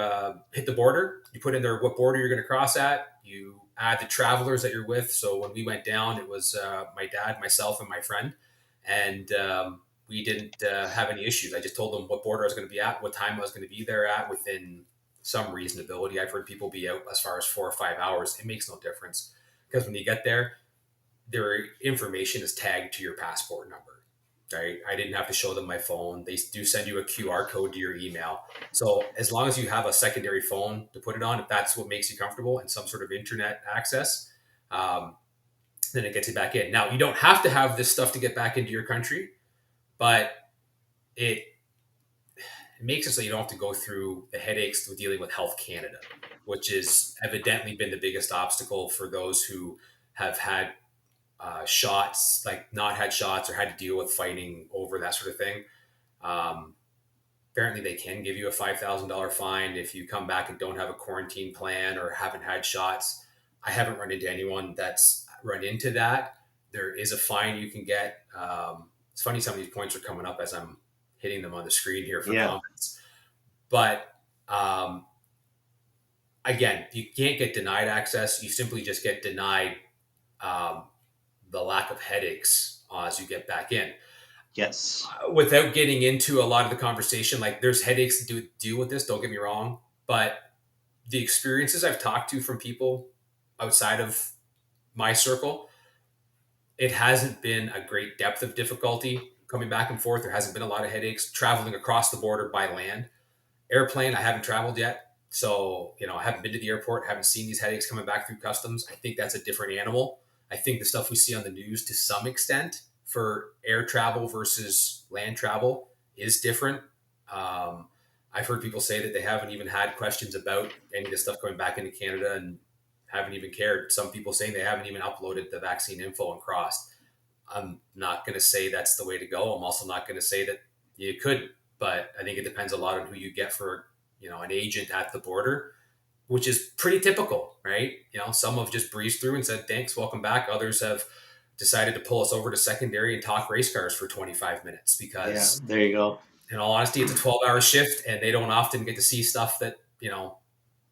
hit the border. You put in there what border you're going to cross at. You add the travelers that you're with. So when we went down, it was my dad, myself, and my friend. And we didn't have any issues. I just told them what border I was going to be at, what time I was going to be there at within some reasonability. I've heard people be out as far as 4 or 5 hours. It makes no difference because when you get there, their information is tagged to your passport number. Right? I didn't have to show them my phone. They do send you a QR code to your email. So as long as you have a secondary phone to put it on, if that's what makes you comfortable and some sort of internet access, then it gets you back in. Now, you don't have to have this stuff to get back into your country, but it makes it so you don't have to go through the headaches with dealing with Health Canada, which has evidently been the biggest obstacle for those who have had shots, like not had shots or had to deal with fighting over that sort of thing. Apparently, they can give you a $5,000 fine if you come back and don't have a quarantine plan or haven't had shots. I haven't run into anyone that's run into that. There is a fine you can get. It's funny some of these points are coming up as I'm hitting them on the screen here for comments. But again, you can't get denied access. You simply just get denied the lack of headaches as you get back in. Yes. Without getting into a lot of the conversation, like there's headaches to deal with this, don't get me wrong. But the experiences I've talked to from people outside of my circle, it hasn't been a great depth of difficulty coming back and forth. There hasn't been a lot of headaches traveling across the border by land. Airplane, I haven't traveled yet. So, I haven't been to the airport, haven't seen these headaches coming back through customs. I think that's a different animal. I think the stuff we see on the news to some extent for air travel versus land travel is different. I've heard people say that they haven't even had questions about any of this stuff going back into Canada and haven't even cared. Some people saying they haven't even uploaded the vaccine info and crossed. I'm not going to say that's the way to go. I'm also not going to say that you couldn't, but I think it depends a lot on who you get for, an agent at the border, which is pretty typical, right? Some have just breezed through and said, thanks, welcome back. Others have decided to pull us over to secondary and talk race cars for 25 minutes because there you go. In all honesty, it's a 12-hour shift and they don't often get to see stuff that,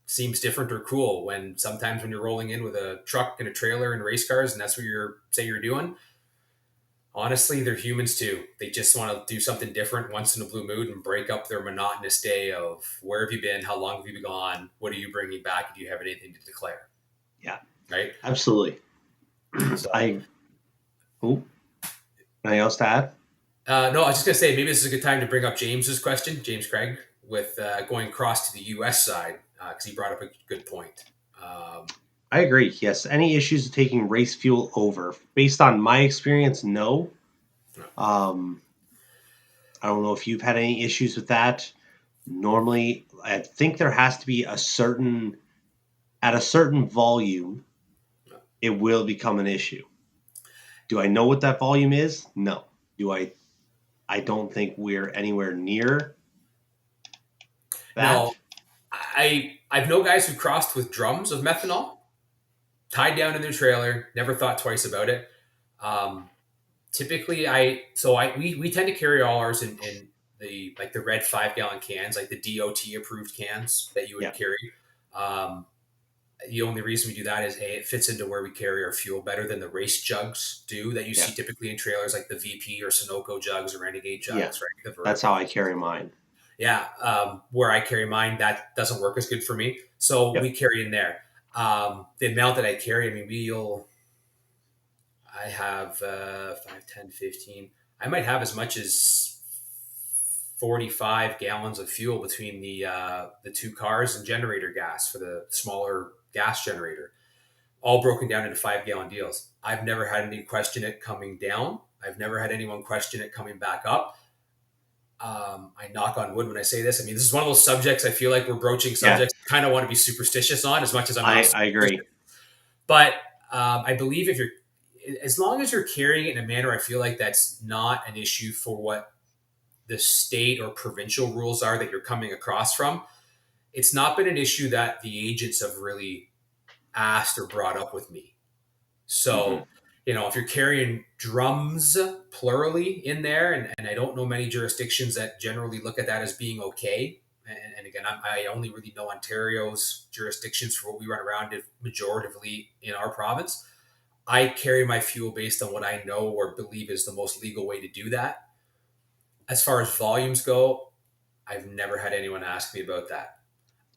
seems different or cool when sometimes when you're rolling in with a truck and a trailer and race cars and that's what you're doing, Honestly, they're humans too. They just want to do something different once in a blue moon and break up their monotonous day of where have you been? How long have you been gone? What are you bringing back? Do you have anything to declare? Yeah, Right. absolutely. So, Anything else to add? no, I was just going to say maybe this is a good time to bring up James's question, James Craig, with going across to the U.S. side because he brought up a good point. I agree. Yes. Any issues with taking race fuel over? Based on my experience, no. I don't know if you've had any issues with that. Normally, I think there has to be at a certain volume, it will become an issue. Do I know what that volume is? No. Do I don't think we're anywhere near that. No, I've known guys who crossed with drums of methanol tied down in their trailer. Never thought twice about it. Um, Typically, we tend to carry all ours in the red 5 gallon cans, like the DOT approved cans that you would Yeah. carry. Um, the only reason we do that is it fits into where we carry our fuel better than the race jugs do that you Yeah. see typically in trailers, like the VP or Sunoco jugs or Renegade jugs, Yeah. right? The That's how I carry mine. Yeah, where I carry mine, that doesn't work as good for me. So we Yep. carry in there. The amount that I carry, I mean, I have 5, 10, 15. I might have as much as 45 gallons of fuel between the two cars and generator gas for the smaller gas generator, all broken down into 5 gallon deals. I've never had any question it coming down. I've never had anyone question it coming back up. I knock on wood when I say this. I mean, this is one of those subjects I feel like we're broaching subjects I kind of want to be superstitious on as much as I'm not. I agree. But I believe as long as you're carrying it in a manner, I feel like that's not an issue for what the state or provincial rules are that you're coming across from. It's not been an issue that the agents have really asked or brought up with me. So, if you're carrying drums plurally in there, and I don't know many jurisdictions that generally look at that as being okay. And again, I only really know Ontario's jurisdictions for what we run around majoritively in our province. I carry my fuel based on what I know or believe is the most legal way to do that. As far as volumes go, I've never had anyone ask me about that.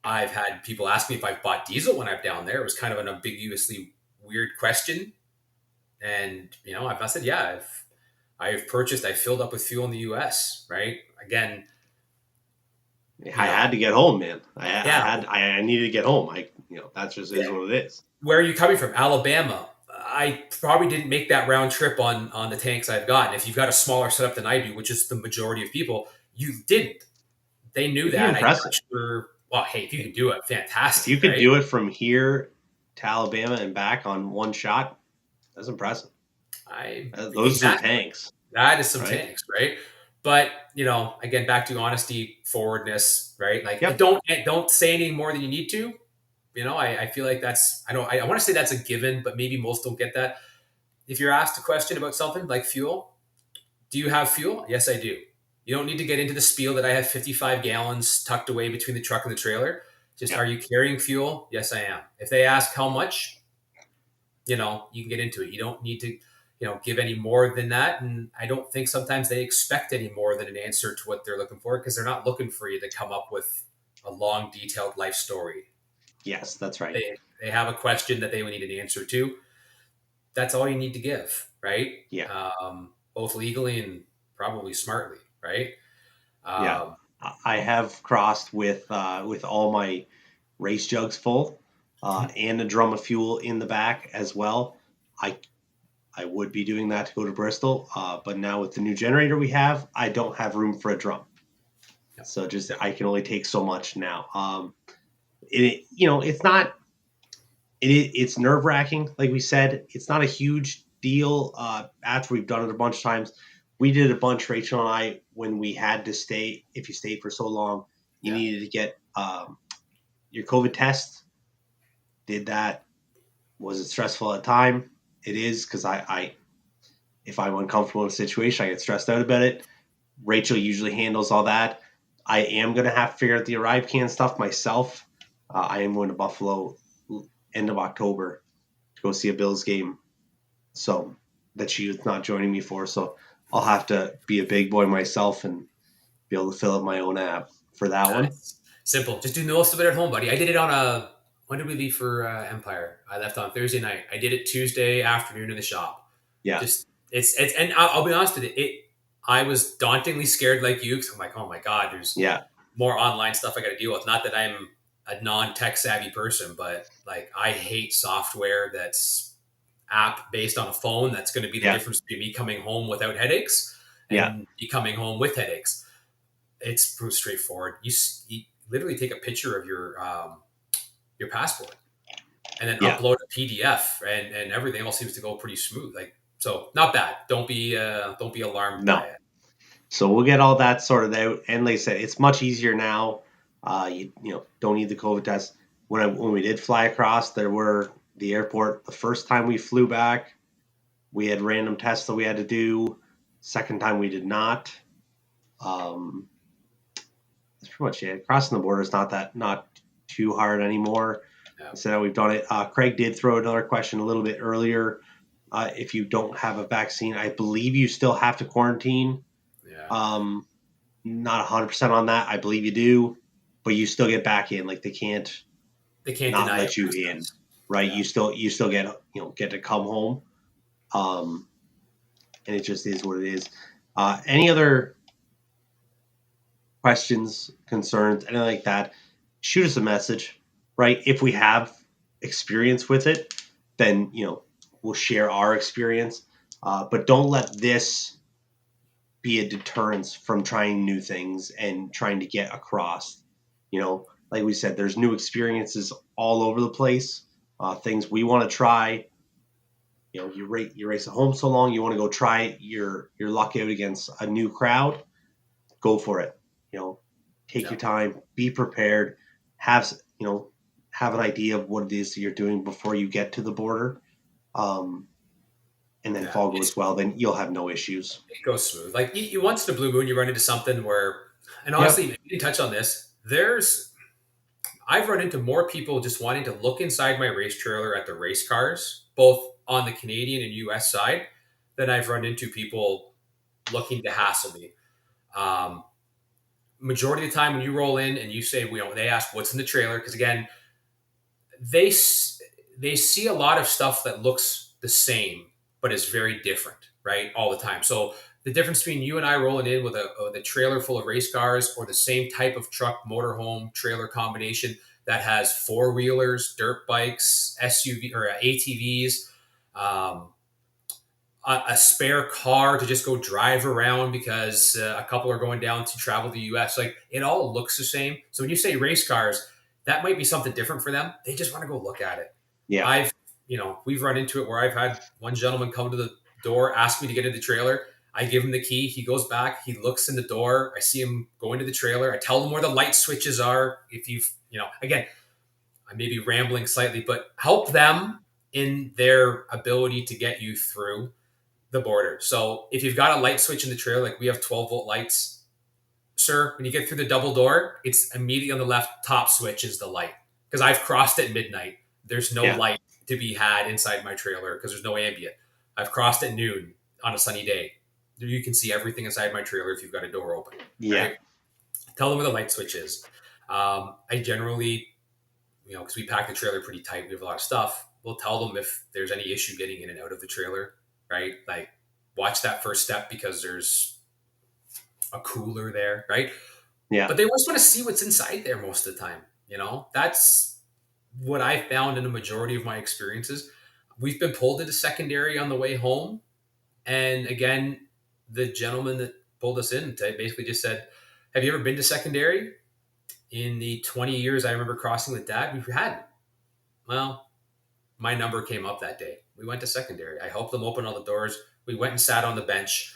I've had people ask me if I've bought diesel when I'm down there. It was kind of an ambiguously weird question. And, I've said, yeah, I filled up with fuel in the US, right? Again, I had to get home, man. yeah. I needed to get home. That just is what it is. Where are you coming from? Alabama. I probably didn't make that round trip on the tanks I've got. And if you've got a smaller setup than I do, which is the majority of people, you didn't. They knew It'd be that. I'm impressive. not sure. Well, hey, if you can do it, If fantastic. you could right? do it from here to Alabama and back on one shot, that's impressive. Those are some tanks. That is some right? tanks, right? But again, back to honesty, forwardness, right? Like, Yep. don't say anything more than you need to. I feel like that's I want to say that's a given, but maybe most don't get that. If you're asked a question about something like fuel, do you have fuel? Yes, I do. You don't need to get into the spiel that I have 55 gallons tucked away between the truck and the trailer. Just, Are you carrying fuel? Yes, I am. If they ask how much, you can get into it. You don't need to, give any more than that. And I don't think sometimes they expect any more than an answer to what they're looking for because they're not looking for you to come up with a long, detailed life story. Yes, that's right. They have a question that they would need an answer to. That's all you need to give, right? Yeah. Both legally and probably smartly, right? Yeah. I have crossed with all my race jugs full and a drum of fuel in the back as well. I would be doing that to go to Bristol, but now with the new generator we have, I don't have room for a drum. Yep. So I can only take so much now. It's not. It's nerve wracking, like we said. It's not a huge deal. After we've done it a bunch of times, we did a bunch, Rachel and I, when we had to stay. If you stayed for so long, you needed to get your COVID test. Did that. Was it stressful at the time? It is, because if I'm uncomfortable in a situation, I get stressed out about it. Rachel usually handles all that. I am going to have to figure out the ArriveCan stuff myself. I am going to Buffalo end of October to go see a Bills game. So that she's not joining me for. So I'll have to be a big boy myself and be able to fill up my own app for that one. It's simple. Just do most of it at home, buddy. I did it on a. When did we leave for Empire? I left on Thursday night. I did it Tuesday afternoon in the shop. Yeah. Just it's and I'll be honest with you. I was dauntingly scared like you because I'm like, oh my god, there's Yeah. more online stuff I got to deal with. Not that I'm a non-tech savvy person, but like I hate software that's app based on a phone. That's going to be the Yeah. difference between me coming home without headaches Yeah. and me coming home with headaches. It's pretty straightforward. You literally take a picture of your passport and then Yeah. upload a PDF, and everything else seems to go pretty smooth. Like so, not bad. Don't be alarmed No. by it. So we'll get all that sorted out. And like I said, it's much easier now. You don't need the COVID test. When we did fly across, there were the airport. The first time we flew back, we had random tests that we had to do. Second time we did not. That's pretty much it. Crossing the border is not too hard anymore. Yeah. So we've done it. Craig did throw another question a little bit earlier. If you don't have a vaccine, I believe you still have to quarantine. Yeah. Not 100% on that. I believe you do, but you still get back in. Like they can't not deny let you in, right? Yeah. You still get to come home. And it just is what it is. Any other questions, concerns, anything like that? Shoot us a message, right? If we have experience with it, then we'll share our experience. But don't let this be a deterrence from trying new things and trying to get across. Like we said, there's new experiences all over the place. Things we want to try. You race at home so long, you want to go try your luck out against a new crowd. Go for it. Take your time, be prepared, have an idea of what it is that you're doing before you get to the border. And then if all goes well, then you'll have no issues. It goes smooth. Like you once in a blue moon, you run into something where, and honestly, you didn't touch on this. I've run into more people just wanting to look inside my race trailer at the race cars, both on the Canadian and US side, than I've run into people looking to hassle me. Majority of the time when you roll in and you say, they ask what's in the trailer. Cause again, they see a lot of stuff that looks the same, but is very different, right? All the time. So the difference between you and I rolling in with a trailer full of race cars or the same type of truck, motorhome, trailer combination that has four-wheelers, dirt bikes, SUV or ATVs, a spare car to just go drive around because a couple are going down to travel to the US. Like it all looks the same. So when you say race cars, that might be something different for them. They just want to go look at it. Yeah. We've run into it where I've had one gentleman come to the door, ask me to get in the trailer. I give him the key. He goes back. He looks in the door. I see him go into the trailer. I tell him where the light switches are. If again, I may be rambling slightly, but help them in their ability to get you through the border. So if you've got a light switch in the trailer, like we have 12-volt lights, sir, when you get through the double door, it's immediately on the left top switch is the light. Because I've crossed at midnight. There's no light to be had inside my trailer because there's no ambient. I've crossed at noon on a sunny day. You can see everything inside my trailer if you've got a door open. Yeah. Right? Tell them where the light switch is. I generally, because we pack the trailer pretty tight, we have a lot of stuff. We'll tell them if there's any issue getting in and out of the trailer, right? Like watch that first step because there's a cooler there, right? Yeah. But they always want to see what's inside there most of the time. That's what I found in a majority of my experiences. We've been pulled into secondary on the way home. And again, the gentleman that pulled us in basically just said, have you ever been to secondary? In the 20 years I remember crossing with Dad, we hadn't. Well, my number came up that day. We went to secondary. I helped them open all the doors. We went and sat on the bench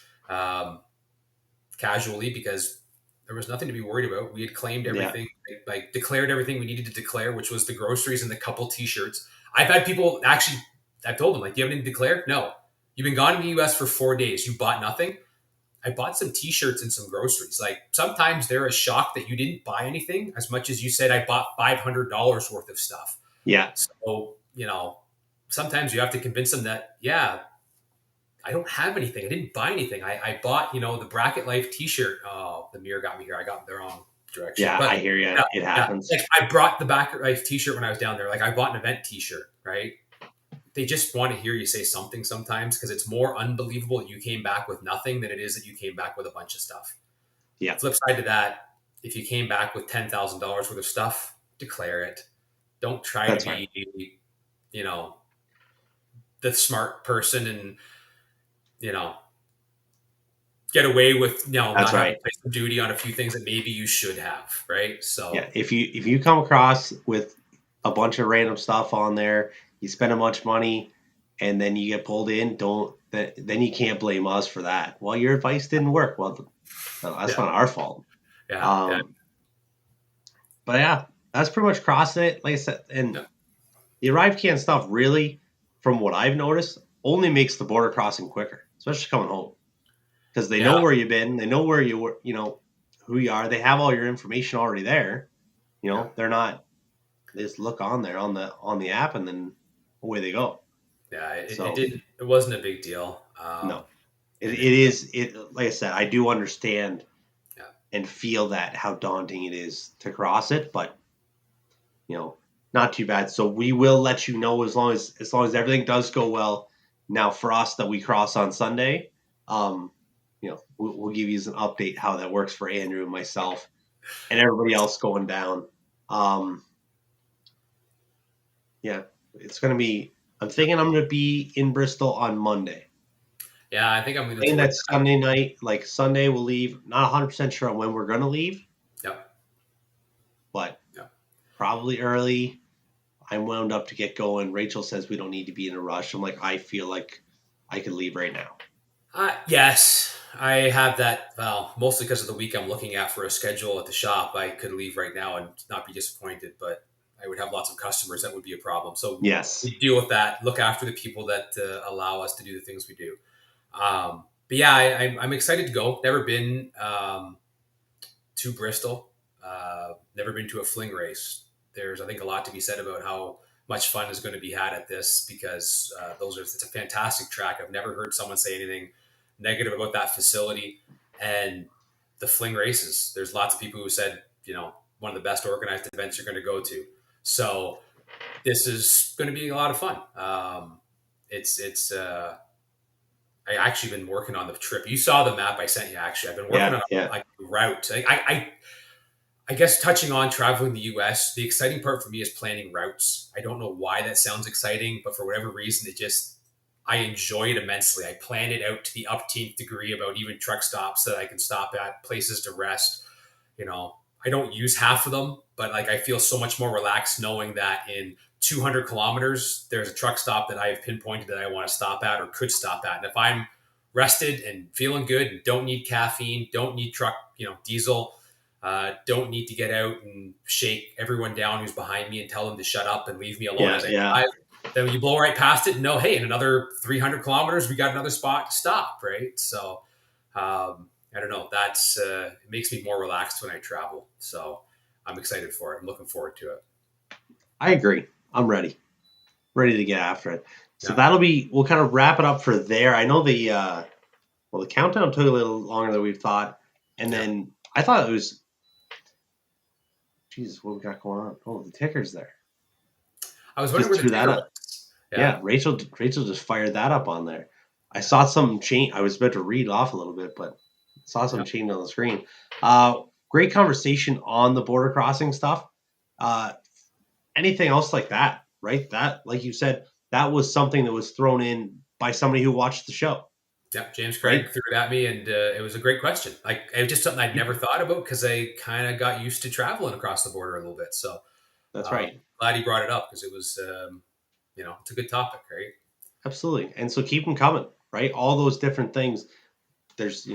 casually because there was nothing to be worried about. We had claimed everything, like declared everything we needed to declare, which was the groceries and the couple T-shirts. I've had people actually, I've told them, like, do you have anything to declare? No. You've been gone in the U.S. for 4 days. You bought nothing? I bought some T-shirts and some groceries. Like sometimes they're a shock that you didn't buy anything as much as you said I bought $500 worth of stuff. Yeah. So, sometimes you have to convince them that, I don't have anything. I didn't buy anything. I bought, the Bracket Life T-shirt. Oh, the mirror got me here. I got the wrong direction. Yeah, But I hear you. yeah, It yeah. happens. Like I brought the Bracket Life T-shirt when I was down there. Like I bought an event T-shirt, right? They just want to hear you say something sometimes because it's more unbelievable that you came back with nothing than it is that you came back with a bunch of stuff. Yeah, Flip side to that, if you came back with $10,000 worth of stuff, declare it. Don't try to that's right. be, you know, the smart person and, you know, get away with, That's not having right. to place some duty on a few things that maybe you should have, right? Yeah, So, if you come across with a bunch of random stuff on there, you spend a bunch of money, and then you get pulled in, then you can't blame us for that. Well, your advice didn't work. Well, no, that's yeah, not our fault. yeah. Um, but yeah, that's pretty much crossing it. Like I said, and Yeah. the arrive can stuff really, from what I've noticed, only makes the border crossing quicker, especially coming home, because they Yeah. know where you've been, they know where you were, who you are, they have all your information already there. Yeah. They're not. They just look on there on the app, and then away they go. Yeah. It So didn't, it wasn't a big deal. no, it And is it. Like I said, I do understand yeah. and feel that how daunting it is to cross it, but not too bad. So we will let you know as long as everything does go well. Now for us that we cross on Sunday, we'll give you an update how that works for Andrew and myself and everybody else going down. Yeah, it's gonna be. I'm thinking I'm gonna be in Bristol on Monday. Yeah. I think I'm leaning And towards that's that. Sunday night. Like Sunday, we'll leave. Not 100% sure on when we're gonna leave, Yep. but Yep. probably early. I'm wound up to get going. Rachel says we don't need to be in a rush. I'm like, I feel like I could leave right now. Yes, I have that. Well, mostly because of the week I'm looking at for a schedule at the shop. I could leave right now and not be disappointed, but I would have lots of customers. That would be a problem. So Yes. we deal with that. Look after the people that allow us to do the things we do. But yeah, I'm excited to go. Never been to Bristol. Never been to a fling race. There's, I think, a lot to be said about how much fun is going to be had at this because it's a fantastic track. I've never heard someone say anything negative about that facility and the fling races. There's lots of people who said, one of the best organized events you're going to go to. So this is going to be a lot of fun. It's I actually been working on the trip. You saw the map I sent you. Actually, I've been working Yeah. on Yeah. like a route. I guess touching on traveling the U.S., the exciting part for me is planning routes. I don't know why that sounds exciting, but for whatever reason, I enjoy it immensely. I plan it out to the upteenth degree about even truck stops that I can stop at, places to rest. I don't use half of them, but like I feel so much more relaxed knowing that in 200 kilometers, there's a truck stop that I have pinpointed that I want to stop at or could stop at. And if I'm rested and feeling good and don't need caffeine, don't need truck, diesel, don't need to get out and shake everyone down who's behind me and tell them to shut up and leave me alone Yeah. as I Yeah. drive. Then you blow right past it and know, hey, in another 300 kilometers, we got another spot to stop, right? So I don't know. It makes me more relaxed when I travel. So I'm excited for it. I'm looking forward to it. I agree. I'm ready to get after it. So Yeah. we'll kind of wrap it up for there. I know the countdown took a little longer than we thought. And then I thought it was, Jesus, what we got going on? Oh, the ticker's there. I was wondering Just where the threw that ticker up. was. Yeah, Rachel just fired that up on there. I saw some change. I was about to read off a little bit, but saw some change on the screen. Great conversation on the border crossing stuff. Anything else like that, right? That, like you said, that was something that was thrown in by somebody who watched the show. Yeah, James Craig threw it at me, and it was a great question. Like it was just something I'd never thought about because I kind of got used to traveling across the border a little bit. So That's right. Glad he brought it up because it was, it's a good topic, right? Absolutely. And so keep them coming, right? All those different things. There's,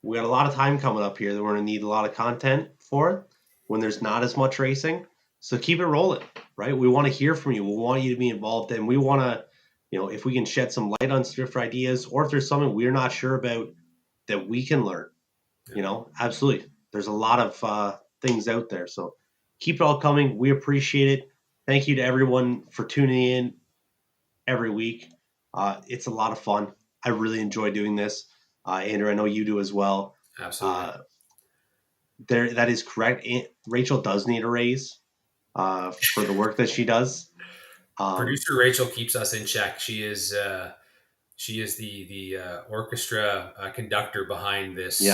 we got a lot of time coming up here that we're going to need a lot of content for when there's not as much racing. So keep it rolling, right? We want to hear from you. We want you to be involved, and we want to, if we can shed some light on Swift ideas, or if there's something we're not sure about that we can learn, absolutely. There's a lot of things out there. So keep it all coming. We appreciate it. Thank you to everyone for tuning in every week. It's a lot of fun. I really enjoy doing this. Andrew, I know you do as well. Absolutely. That is correct. Rachel does need a raise for the work that she does. Producer Rachel keeps us in check. She is the orchestra conductor behind this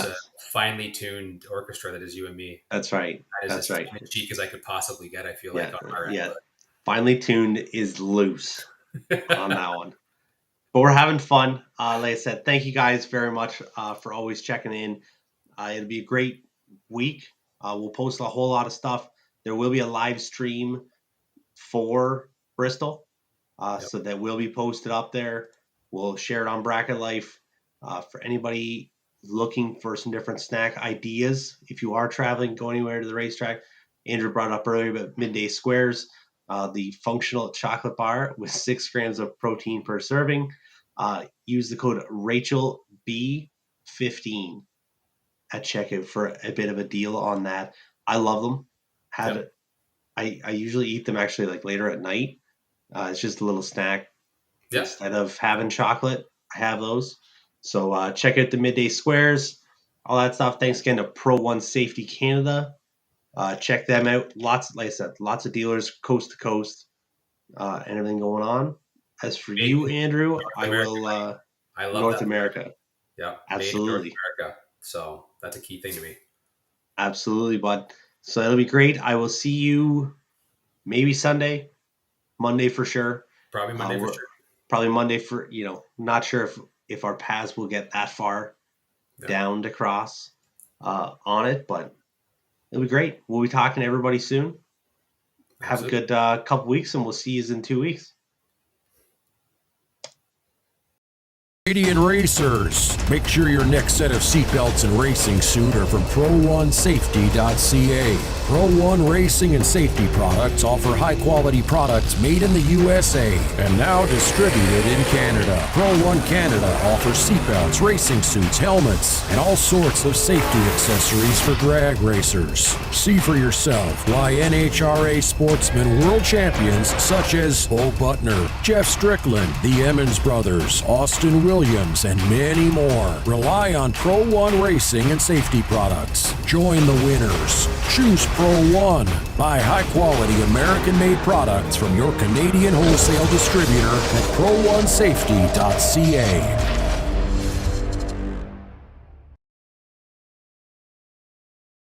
finely tuned orchestra that is you and me. That's right. That is That's as right. cheek as I could possibly get. I feel like on our end. Yeah. Finely tuned is loose on that one. But we're having fun. Like I said, thank you guys very much for always checking in. It'll be a great week. We'll post a whole lot of stuff. There will be a live stream for Bristol, so that will be posted up there. We'll share it on Bracket Life. For anybody looking for some different snack ideas, if you are traveling, go anywhere to the racetrack. Andrew brought up earlier about midday squares, the functional chocolate bar with 6 grams of protein per serving. Use the code RachelB15 at checkout for a bit of a deal on that. I love them. I usually eat them actually like later at night. It's just a little snack. Instead of having chocolate, I have those. So check out the midday squares, all that stuff. Thanks again to Pro One Safety Canada. Check them out. Like I said, lots of dealers coast to coast, and everything going on. As for you, Andrew, I love North America. Yeah, absolutely. North America. So that's a key thing to me. Absolutely, bud. So it'll be great. I will see you maybe Sunday, Monday for sure. Probably Monday for sure. Probably Monday for, not sure if our paths will get that far down to cross on it, but it'll be great. We'll be talking to everybody soon. Absolutely. Have a good couple weeks, and we'll see you in 2 weeks. Canadian racers, make sure your next set of seatbelts and racing suit are from ProOneSafety.ca. Pro One Racing and Safety Products offer high-quality products made in the USA and now distributed in Canada. Pro One Canada offers seatbelts, racing suits, helmets, and all sorts of safety accessories for drag racers. See for yourself why NHRA sportsmen world champions such as Bo Butner, Jeff Strickland, the Emmons brothers, Austin Williams, and many more rely on Pro One Racing and Safety Products. Join the winners. Choose Pro One. Buy high-quality American-made products from your Canadian wholesale distributor at ProOneSafety.ca.